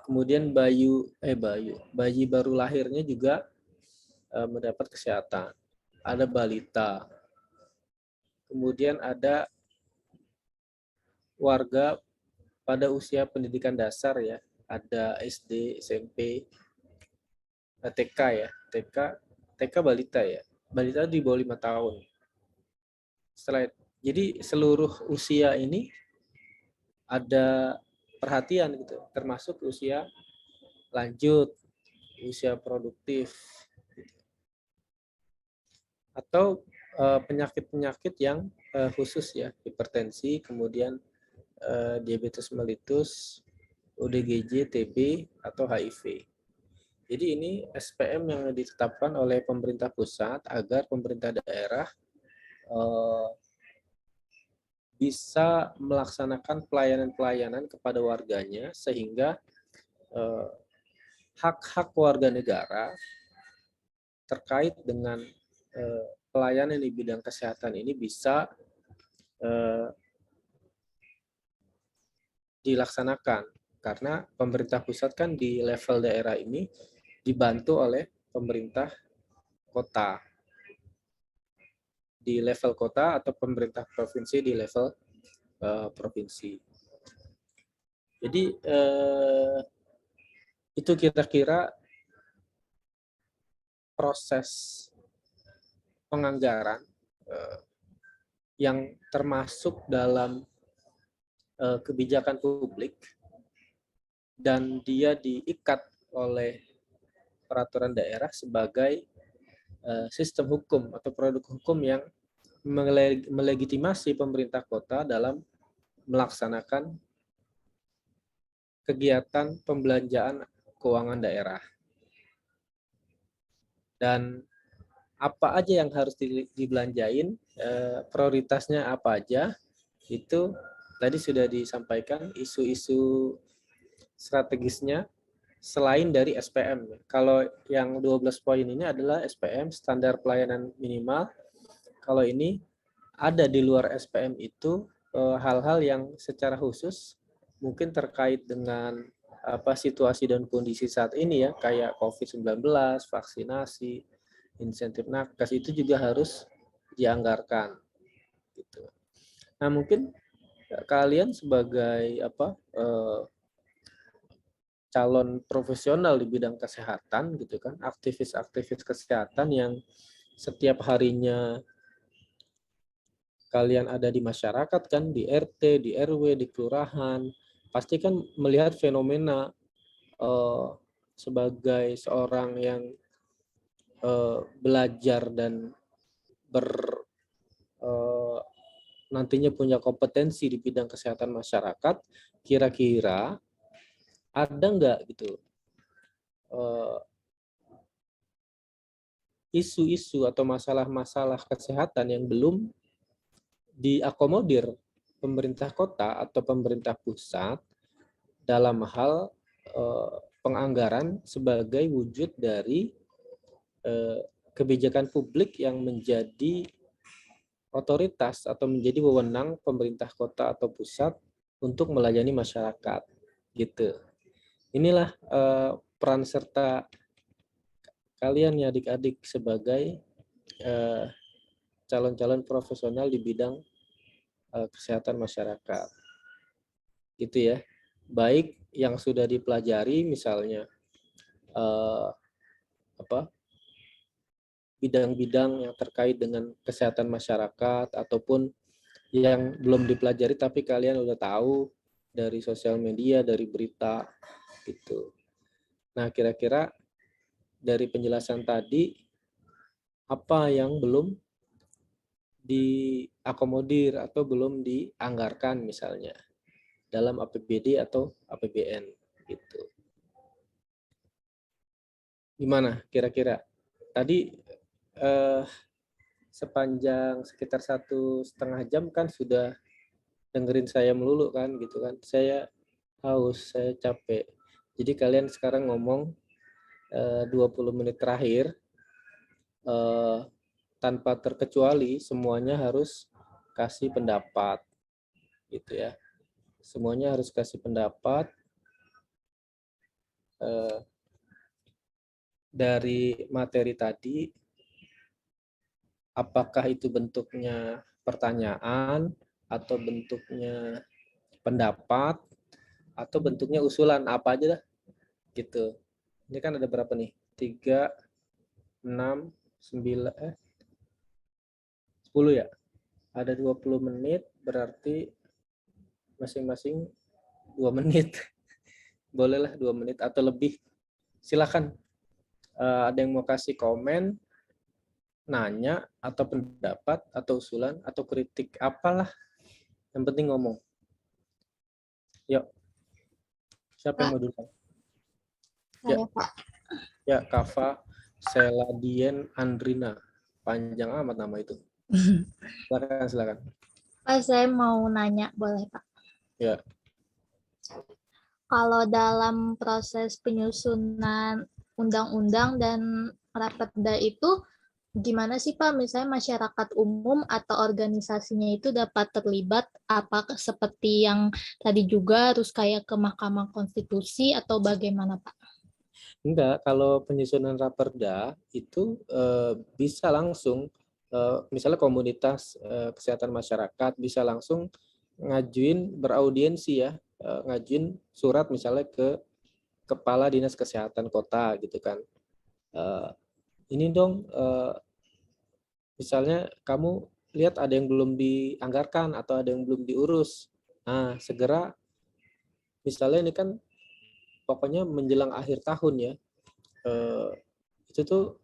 kemudian bayi baru lahirnya juga mendapat kesehatan. Ada balita, kemudian ada warga pada usia pendidikan dasar ya, ada SD, SMP, TK ya, TK balita ya, balita di bawah 5 tahun. Jadi seluruh usia ini ada perhatian gitu, termasuk usia lanjut, usia produktif, atau penyakit-penyakit yang khusus ya, hipertensi, kemudian diabetes mellitus, ODGJ, TB, atau HIV. Jadi ini SPM yang ditetapkan oleh pemerintah pusat agar pemerintah daerah bisa melaksanakan pelayanan-pelayanan kepada warganya sehingga hak-hak warga negara terkait dengan pelayanan di bidang kesehatan ini bisa dilaksanakan, karena pemerintah pusat kan di level daerah ini dibantu oleh pemerintah kota di level kota atau pemerintah provinsi di level provinsi. Jadi itu kira-kira proses penganggaran yang termasuk dalam kebijakan publik dan dia diikat oleh peraturan daerah sebagai sistem hukum atau produk hukum yang melegitimasi pemerintah kota dalam melaksanakan kegiatan pembelanjaan keuangan daerah. Dan apa aja yang harus dibelanjain, prioritasnya apa aja, itu tadi sudah disampaikan, isu-isu strategisnya selain dari SPM. Kalau yang 12 poin ini adalah SPM, standar pelayanan minimal. Kalau ini ada di luar SPM itu hal-hal yang secara khusus mungkin terkait dengan situasi dan kondisi saat ini ya, kayak COVID-19, vaksinasi, insentif nakes, itu juga harus dianggarkan gitu. Nah, mungkin kalian sebagai calon profesional di bidang kesehatan gitu kan, aktivis-aktivis kesehatan yang setiap harinya kalian ada di masyarakat kan, di RT, di RW, di kelurahan, pasti kan melihat fenomena sebagai seorang yang belajar dan nantinya punya kompetensi di bidang kesehatan masyarakat, kira-kira ada nggak gitu isu-isu atau masalah-masalah kesehatan yang belum diakomodir pemerintah kota atau pemerintah pusat dalam hal penganggaran sebagai wujud dari kebijakan publik yang menjadi otoritas atau menjadi wewenang pemerintah kota atau pusat untuk melayani masyarakat gitu. Inilah peran serta kalian ya adik-adik sebagai calon-calon profesional di bidang kesehatan masyarakat. Gitu ya. Baik yang sudah dipelajari misalnya bidang-bidang yang terkait dengan kesehatan masyarakat ataupun yang belum dipelajari tapi kalian udah tahu dari sosial media, dari berita gitu. Nah, kira-kira dari penjelasan tadi apa yang belum diakomodir atau belum dianggarkan misalnya dalam APBD atau APBN gitu. Gimana kira-kira? Tadi sepanjang sekitar 1,5 jam kan sudah dengerin saya melulu kan gitu kan. Saya haus, saya capek. Jadi kalian sekarang ngomong 20 menit terakhir tanpa terkecuali semuanya harus kasih pendapat gitu ya. Semuanya harus kasih pendapat dari materi tadi. Apakah itu bentuknya pertanyaan atau bentuknya pendapat atau bentuknya usulan, apa aja dah gitu. Ini kan ada berapa nih? 3, 6, 9, 10 ya? Ada 20 menit, berarti masing-masing 2 menit. Bolehlah 2 menit atau lebih. Silakan. Ada yang mau kasih komen, nanya, atau pendapat, atau usulan, atau kritik, apalah. Yang penting ngomong. Yuk. Siapa yang mau dulu? Saya, Pak. Ya, Kava Seladien Andrina. Panjang amat nama itu. Silakan. Pak, saya mau nanya, boleh Pak? Ya. Kalau dalam proses penyusunan undang-undang dan Raperda itu, gimana sih Pak, misalnya masyarakat umum atau organisasinya itu dapat terlibat, apakah seperti yang tadi juga harus kayak ke Mahkamah Konstitusi atau bagaimana Pak? Enggak, kalau penyusunan Raperda itu bisa langsung, misalnya komunitas kesehatan masyarakat bisa langsung ngajuin beraudiensi ya, ngajuin surat misalnya ke Kepala Dinas Kesehatan Kota gitu kan. Ini dong, misalnya kamu lihat ada yang belum dianggarkan atau ada yang belum diurus. Nah, segera misalnya ini kan pokoknya menjelang akhir tahun ya, itu tuh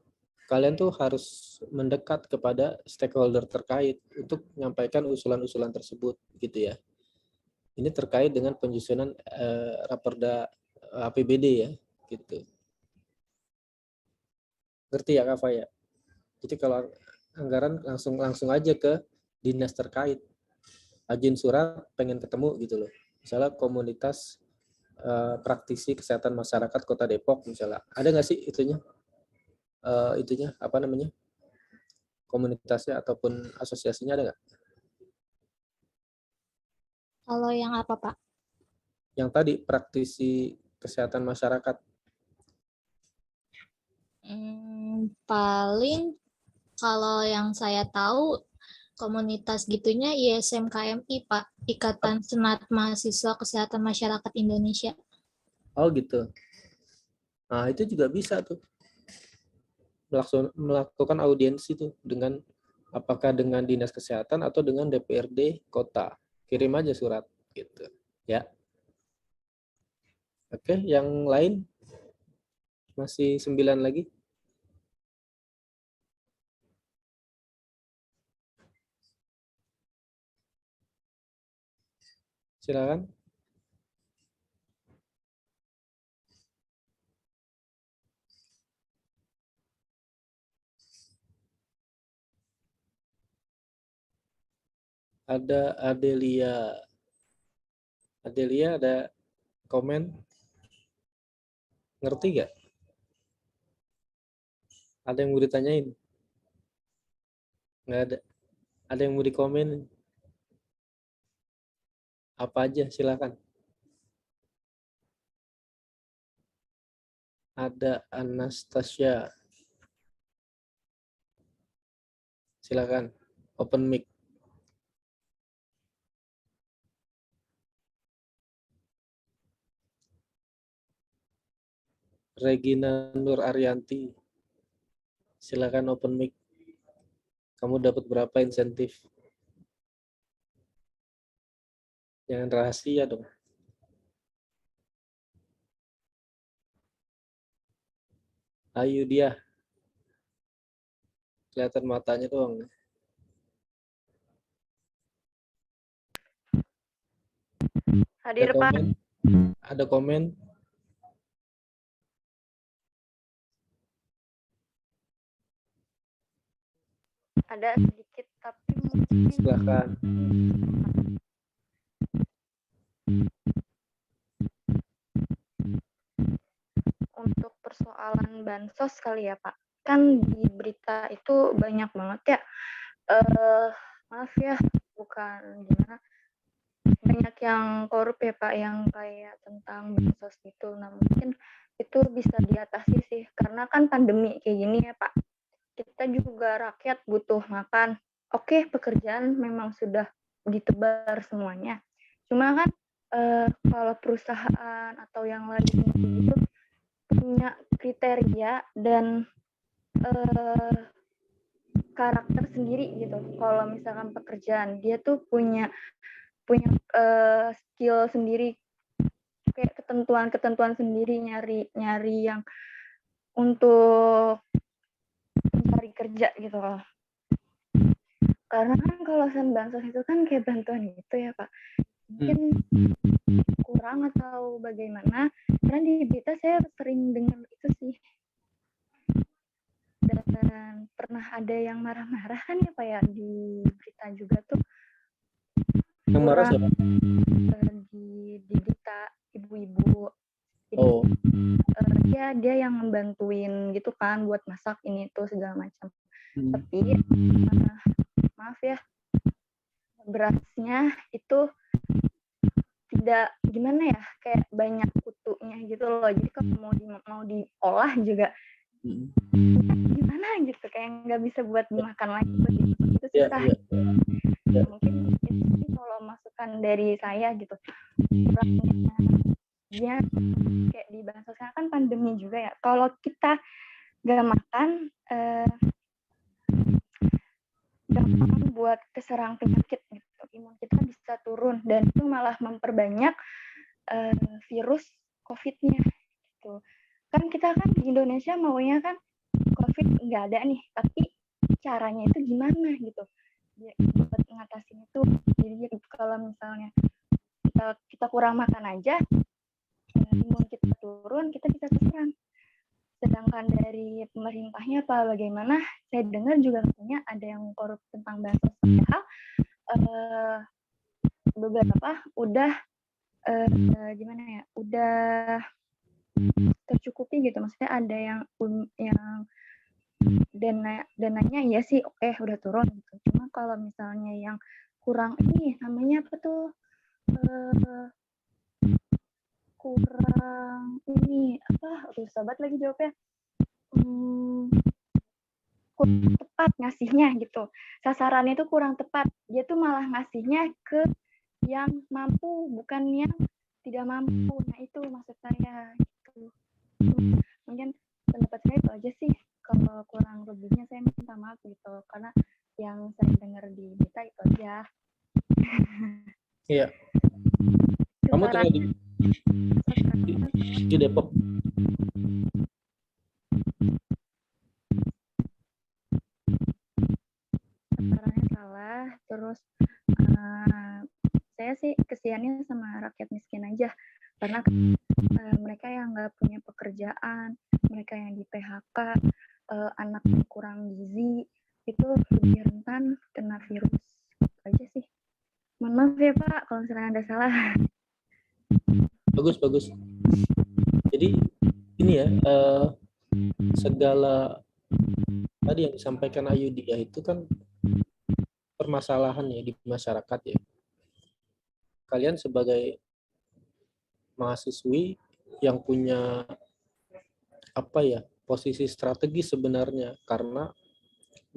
kalian tuh harus mendekat kepada stakeholder terkait untuk menyampaikan usulan-usulan tersebut gitu ya. Ini terkait dengan penyusunan Raperda APBD ya gitu. Ngerti ya Kak Faya? Jadi kalau anggaran langsung aja ke dinas terkait, ajuin surat pengen ketemu gitu loh. Misalnya komunitas praktisi kesehatan masyarakat Kota Depok misalnya. Ada nggak sih itunya? Itunya apa namanya? Komunitasnya ataupun asosiasinya ada nggak? Kalau yang apa, Pak? Yang tadi praktisi kesehatan masyarakat. Paling kalau yang saya tahu komunitas gitunya ISM KMI, Pak, Ikatan Senat Mahasiswa Kesehatan Masyarakat Indonesia. Oh gitu. Nah itu juga bisa tuh melakukan audiensi tuh dengan apakah dengan dinas kesehatan atau dengan DPRD kota. Kirim aja surat gitu ya. Oke, yang lain masih 9 lagi. Silakan. Ada Adelia. Adelia ada komen? Ngerti gak? Ada yang mau ditanyain? Nggak ada. Ada yang mau dikomen? Apa aja, silakan. Ada Anastasia. Silakan. Open mic. Regina Nur Arianti. Silakan open mic. Kamu dapat berapa insentif? Jangan rahasia dong. Ayo dia. Kelihatan matanya doang. Hadir, Ada Pak. komen? Ada komen? Ada sedikit, tapi mungkin Silakan. untuk persoalan bansos kali ya, Pak. Kan di berita itu banyak banget ya. Maaf ya, bukan gimana. Banyak yang korup ya, Pak, yang kayak tentang bansos gitu. Nah, mungkin itu bisa diatasi sih, karena kan pandemi kayak gini ya, Pak. Kita juga rakyat butuh makan. Oke, pekerjaan memang sudah ditebar semuanya. Cuma kan kalau perusahaan atau yang lain gitu punya kriteria dan karakter sendiri gitu. Kalau misalkan pekerjaan dia tuh punya skill sendiri, kayak ketentuan sendiri, nyari yang untuk mencari kerja gitu loh. Karena kan kalau bansos itu kan kayak bantuan gitu ya, Pak. Mungkin kurang atau bagaimana, karena di berita saya sering dengar itu sih. Dan pernah ada yang marah-marah kan ya, Pak, ya, di berita juga tuh. Yang marah siapa? Di berita ibu-ibu. Jadi, Oh. dia yang membantuin gitu kan buat masak ini itu segala macam. Tapi maaf ya, berasnya itu tidak gimana ya, kayak banyak kutunya gitu loh. Jadi kalau mau diolah juga gimana gitu, kayak nggak bisa buat dimakan lagi, itu susah. Mungkin itu sih kalau masukan dari saya gitu. Kurangnya kayak di bansos kan pandemi juga ya. Kalau kita nggak makan, gampang buat keserang penyakit gitu. Imun kita bisa turun dan itu malah memperbanyak virus COVID-nya gitu. Kan kita kan di Indonesia maunya kan COVID nggak ada nih, tapi caranya itu gimana gitu buat ngatasin itu. Jadi kalau misalnya kita kurang makan aja, imun kita turun, kita bisa terserang. Sedangkan dari pemerintahnya apa bagaimana, saya dengar juga katanya ada yang korup tentang bansos, padahal beberapa udah gimana ya, udah tercukupi gitu, maksudnya ada yang dananya ya sih oke udah turun gitu. Cuma kalau misalnya yang kurang ini namanya apa tuh, kurang ini apa, aduh sobat lagi jawabnya, kurang tepat ngasihnya gitu, sasarannya itu kurang tepat, dia tuh malah ngasihnya ke yang mampu bukan yang tidak mampu. Nah itu maksud saya gitu. Mungkin pendapat saya itu aja sih, kalau kurang lebihnya saya minta maaf gitu, karena yang saya dengar di berita itu aja. Iya. Kamu tinggal di Depok. Sasarannya salah, terus saya sih kesiannya sama rakyat miskin aja, karena mereka yang nggak punya pekerjaan, mereka yang di PHK, anak yang kurang gizi, itu lebih rentan kena virus. Itu aja sih. Mohon maaf ya Pak, kalau misalnya ada salah. Bagus. Jadi ini ya, segala tadi yang disampaikan Ayudia itu kan permasalahan ya di masyarakat ya. Kalian sebagai mahasiswi yang punya apa ya, posisi strategis sebenarnya, karena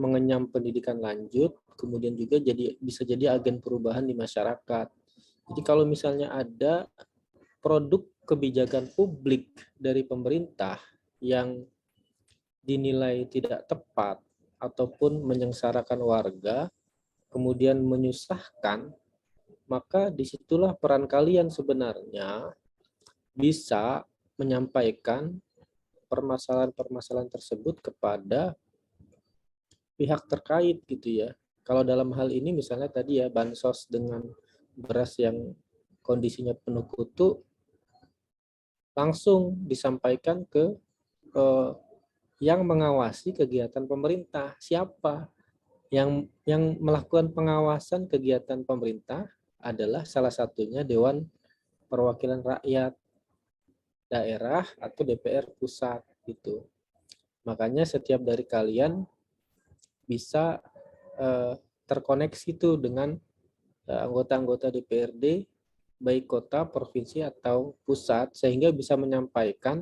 mengenyam pendidikan lanjut, kemudian juga bisa jadi agen perubahan di masyarakat. Jadi kalau misalnya ada produk kebijakan publik dari pemerintah yang dinilai tidak tepat ataupun menyengsarakan warga, kemudian menyusahkan, maka disitulah peran kalian sebenarnya bisa menyampaikan permasalahan-permasalahan tersebut kepada pihak terkait gitu ya. Kalau dalam hal ini misalnya tadi ya, bansos dengan beras yang kondisinya penuh kutu, langsung disampaikan ke yang mengawasi kegiatan pemerintah. Siapa yang melakukan pengawasan kegiatan pemerintah adalah salah satunya Dewan Perwakilan Rakyat Daerah atau DPR pusat gitu. Makanya setiap dari kalian bisa terkoneksi tuh dengan anggota-anggota DPRD baik kota, provinsi atau pusat, sehingga bisa menyampaikan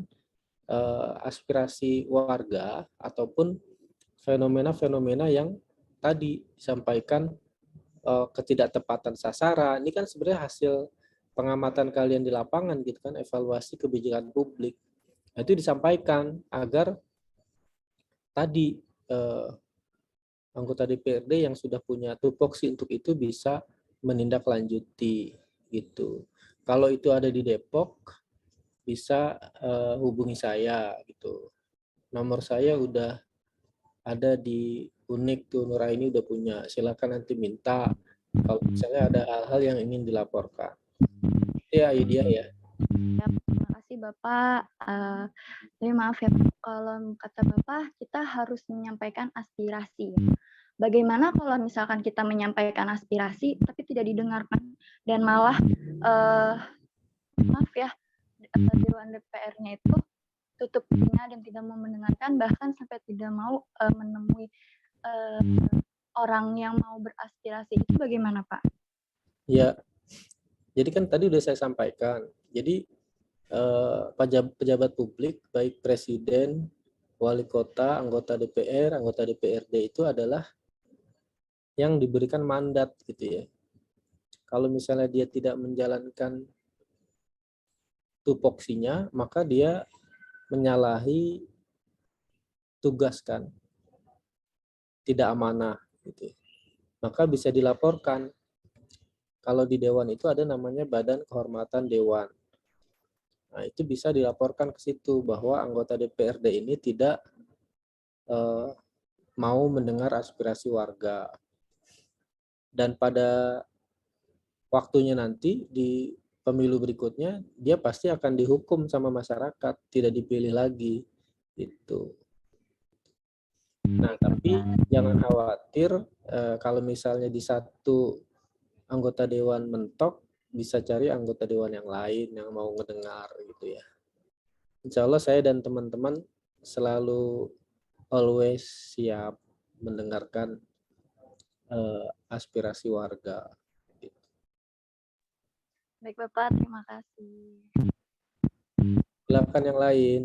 aspirasi warga ataupun fenomena-fenomena yang tadi disampaikan, ketidaktepatan sasaran. Ini kan sebenarnya hasil pengamatan kalian di lapangan gitu kan, evaluasi kebijakan publik. Nah, itu disampaikan agar tadi anggota DPRD yang sudah punya tupoksi untuk itu bisa menindaklanjuti gitu. Kalau itu ada di Depok, bisa hubungi saya gitu. Nomor saya udah ada di Unik tuh, Nuraini udah punya. Silakan nanti minta kalau misalnya ada hal-hal yang ingin dilaporkan. Ya, Ayudia ya. Ya, terima kasih Bapak. Tapi maaf ya, kalau kata Bapak kita harus menyampaikan aspirasi. Bagaimana kalau misalkan kita menyampaikan aspirasi tapi tidak didengarkan dan malah maaf ya, Dewan DPR-nya itu tutup telinga dan tidak mau mendengarkan, bahkan sampai tidak mau menemui orang yang mau beraspirasi, itu bagaimana Pak? Ya, jadi kan tadi udah saya sampaikan. Jadi pejabat publik baik presiden, wali kota, anggota DPR, anggota DPRD itu adalah yang diberikan mandat gitu ya. Kalau misalnya dia tidak menjalankan tupoksinya, maka dia menyalahi tugas kan, tidak amanah gitu. Maka bisa dilaporkan. Kalau di dewan itu ada namanya Badan Kehormatan Dewan. Nah, itu bisa dilaporkan ke situ bahwa anggota DPRD ini tidak mau mendengar aspirasi warga. Dan pada waktunya nanti di pemilu berikutnya dia pasti akan dihukum sama masyarakat, tidak dipilih lagi gitu. Nah, tapi jangan khawatir kalau misalnya di satu anggota dewan mentok, bisa cari anggota dewan yang lain yang mau ngedengar gitu ya. Insya Allah saya dan teman-teman selalu always siap mendengarkan aspirasi warga. Baik Bapak, terima kasih. Silakan yang lain.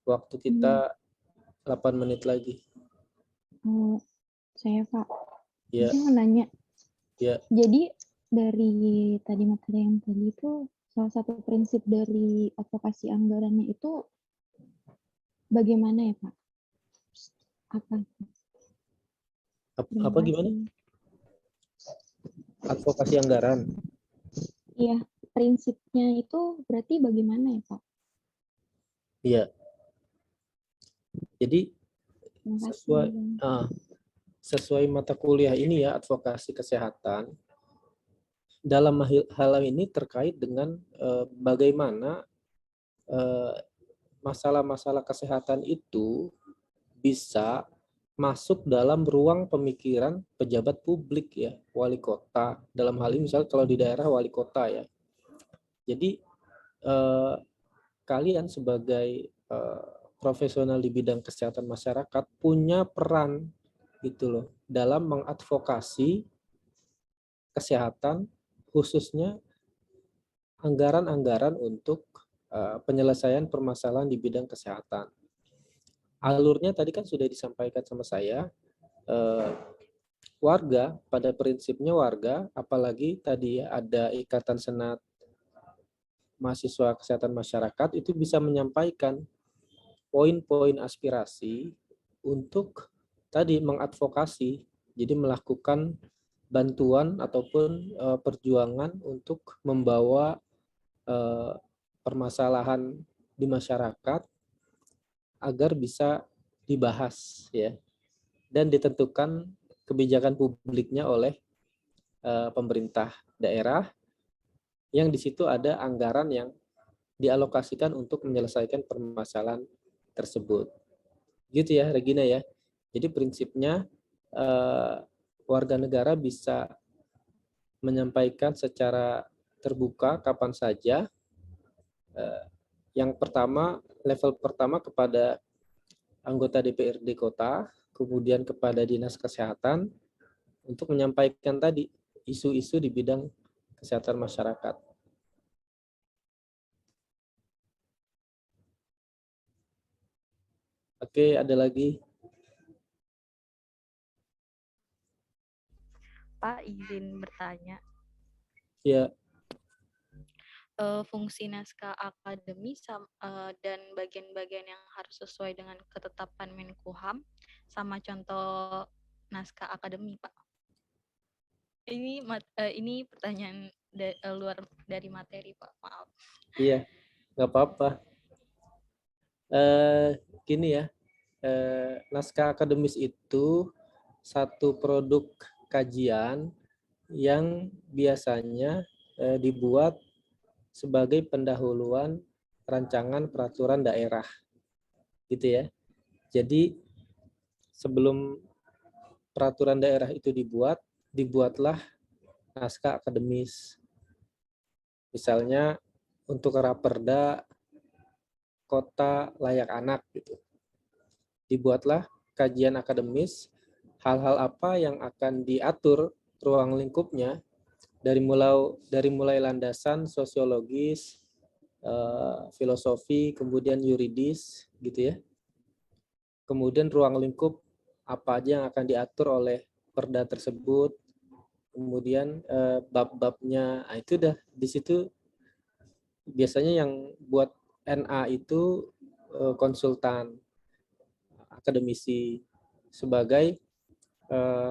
Waktu kita 8 menit lagi. Oh, saya Pak. Ya, Saya mau nanya. ya. Jadi dari tadi materi yang tadi itu salah satu prinsip dari advokasi anggarannya itu bagaimana ya Pak? Apa? Terima Apa gimana? kasih. Advokasi anggaran. Iya, prinsipnya itu berarti bagaimana ya Pak? Iya. Jadi Terima kasih. sesuai mata kuliah ini ya, advokasi kesehatan. Dalam hal ini terkait dengan bagaimana masalah-masalah kesehatan itu bisa masuk dalam ruang pemikiran pejabat publik ya, wali kota. Dalam hal ini misalnya kalau di daerah wali kota ya. Jadi kalian sebagai profesional di bidang kesehatan masyarakat punya peran gitu loh dalam mengadvokasi kesehatan, khususnya anggaran-anggaran untuk penyelesaian permasalahan di bidang kesehatan. Alurnya tadi kan sudah disampaikan sama saya, warga, pada prinsipnya warga, apalagi tadi ya ada Ikatan Senat Mahasiswa Kesehatan Masyarakat, itu bisa menyampaikan poin-poin aspirasi untuk tadi mengadvokasi, jadi melakukan bantuan ataupun perjuangan untuk membawa permasalahan di masyarakat agar bisa dibahas ya dan ditentukan kebijakan publiknya oleh pemerintah daerah yang di situ ada anggaran yang dialokasikan untuk menyelesaikan permasalahan tersebut. Gitu ya Regina ya. Jadi prinsipnya warga negara bisa menyampaikan secara terbuka kapan saja. Yang pertama, level pertama kepada anggota DPRD kota, kemudian kepada dinas kesehatan untuk menyampaikan tadi isu-isu di bidang kesehatan masyarakat. Oke, ada lagi? Pak, izin bertanya. Ya. Fungsi naskah akademi dan bagian-bagian yang harus sesuai dengan ketetapan Menkumham sama contoh naskah akademi, Pak. Ini pertanyaan luar dari materi, Pak. Maaf. Iya, nggak apa-apa. Gini ya, naskah akademis itu satu produk kajian yang biasanya dibuat sebagai pendahuluan rancangan peraturan daerah, gitu ya. Jadi sebelum peraturan daerah itu dibuatlah naskah akademis. Misalnya untuk Raperda Kota Layak Anak gitu. Dibuatlah kajian akademis hal-hal apa yang akan diatur ruang lingkupnya dari mulai landasan sosiologis, filosofi, kemudian yuridis gitu ya. Kemudian ruang lingkup apa aja yang akan diatur oleh perda tersebut, kemudian bab-babnya, itu udah di situ biasanya yang buat NA itu konsultan akademisi sebagai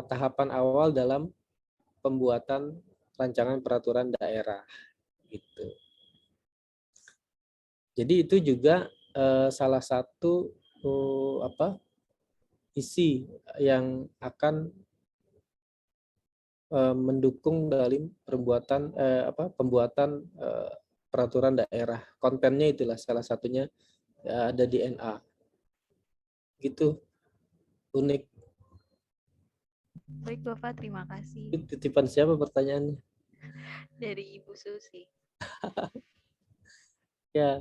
tahapan awal dalam pembuatan rancangan peraturan daerah gitu. Jadi itu juga salah satu isi yang akan mendukung dalam pembuatan peraturan daerah. Kontennya itulah salah satunya ada di NA. Gitu. Unik. Baik, Bapak. Terima kasih. Titipan siapa pertanyaannya? dari Ibu Susi. Ya,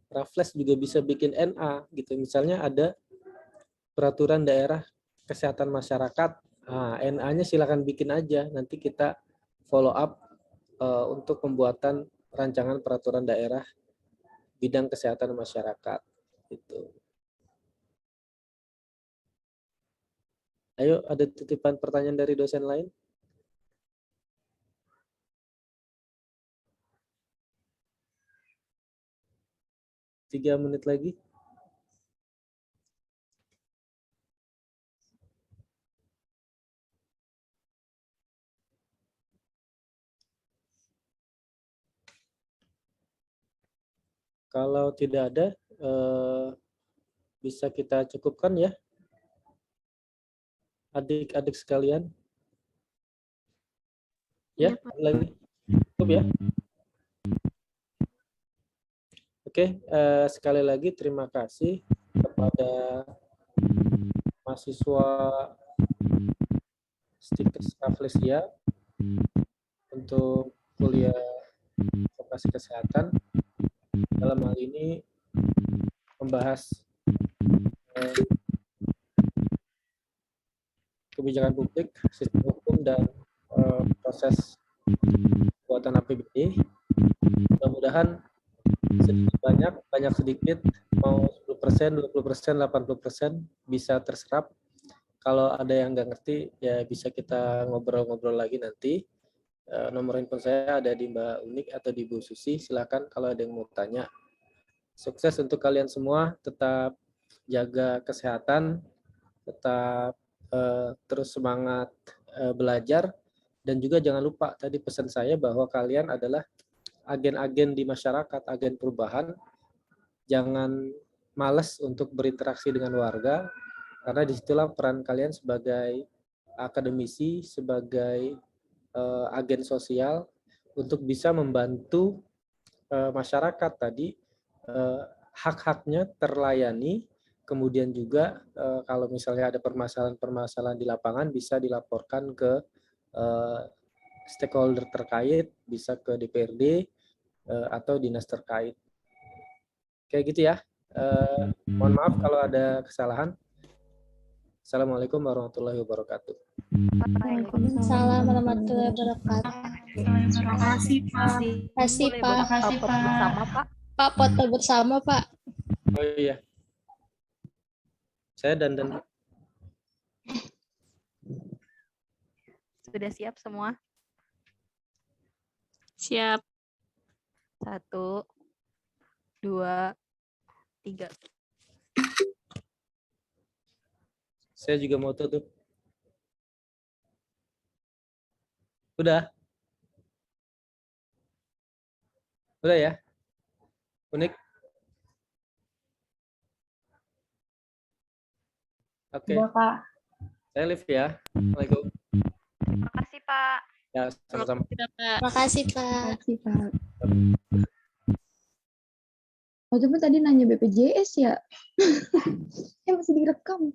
Raffles juga bisa bikin NA gitu. Misalnya ada peraturan daerah kesehatan masyarakat. Nah, NA-nya silakan bikin aja. Nanti kita follow up untuk pembuatan rancangan peraturan daerah bidang kesehatan masyarakat. Gitu. Ayo, ada titipan pertanyaan dari dosen lain? Tiga menit lagi. Kalau tidak ada, bisa kita cukupkan ya, adik-adik sekalian. Ya, lagi cukup ya. Oke, sekali lagi terima kasih kepada mahasiswa Stikes Rafflesia untuk kuliah vokasi kesehatan. Dalam hal ini membahas kebijakan publik, sistem hukum, dan proses buatan APBD. Mudah-mudahan sedikit banyak sedikit, mau 10%, 20%, 80% bisa terserap. Kalau ada yang nggak ngerti, ya bisa kita ngobrol-ngobrol lagi nanti. Nomor handphone saya ada di Mbak Unik atau di Bu Susi. Silakan kalau ada yang mau tanya. Sukses untuk kalian semua. Tetap jaga kesehatan, tetap terus semangat belajar, dan juga jangan lupa tadi pesan saya bahwa kalian adalah agen-agen di masyarakat, agen perubahan. Jangan malas untuk berinteraksi dengan warga, karena disitulah peran kalian sebagai akademisi, sebagai agen sosial untuk bisa membantu masyarakat tadi hak-haknya terlayani. Kemudian juga kalau misalnya ada permasalahan-permasalahan di lapangan bisa dilaporkan ke stakeholder terkait, bisa ke DPRD atau dinas terkait. Kayak gitu ya. Mohon maaf kalau ada kesalahan. Assalamualaikum warahmatullahi wabarakatuh. Waalaikumsalam warahmatullahi wabarakatuh. Terima kasih, Pak. Terima kasih, Boleh Pak. foto bersama, Pak. Pak, foto bersama, Pak. Oh iya. Saya dan Sudah siap semua? Siap. 1, 2, 3. saya juga mau tutup. Udah? Udah ya? Unik? Oke. Pak. Saya live ya. Assalamualaikum. Terima kasih, Pak. Ya, sama-sama. Terima kasih, Pak. Makasih, Pak. Oh, coba tadi nanya BPJS ya? Masih direkam.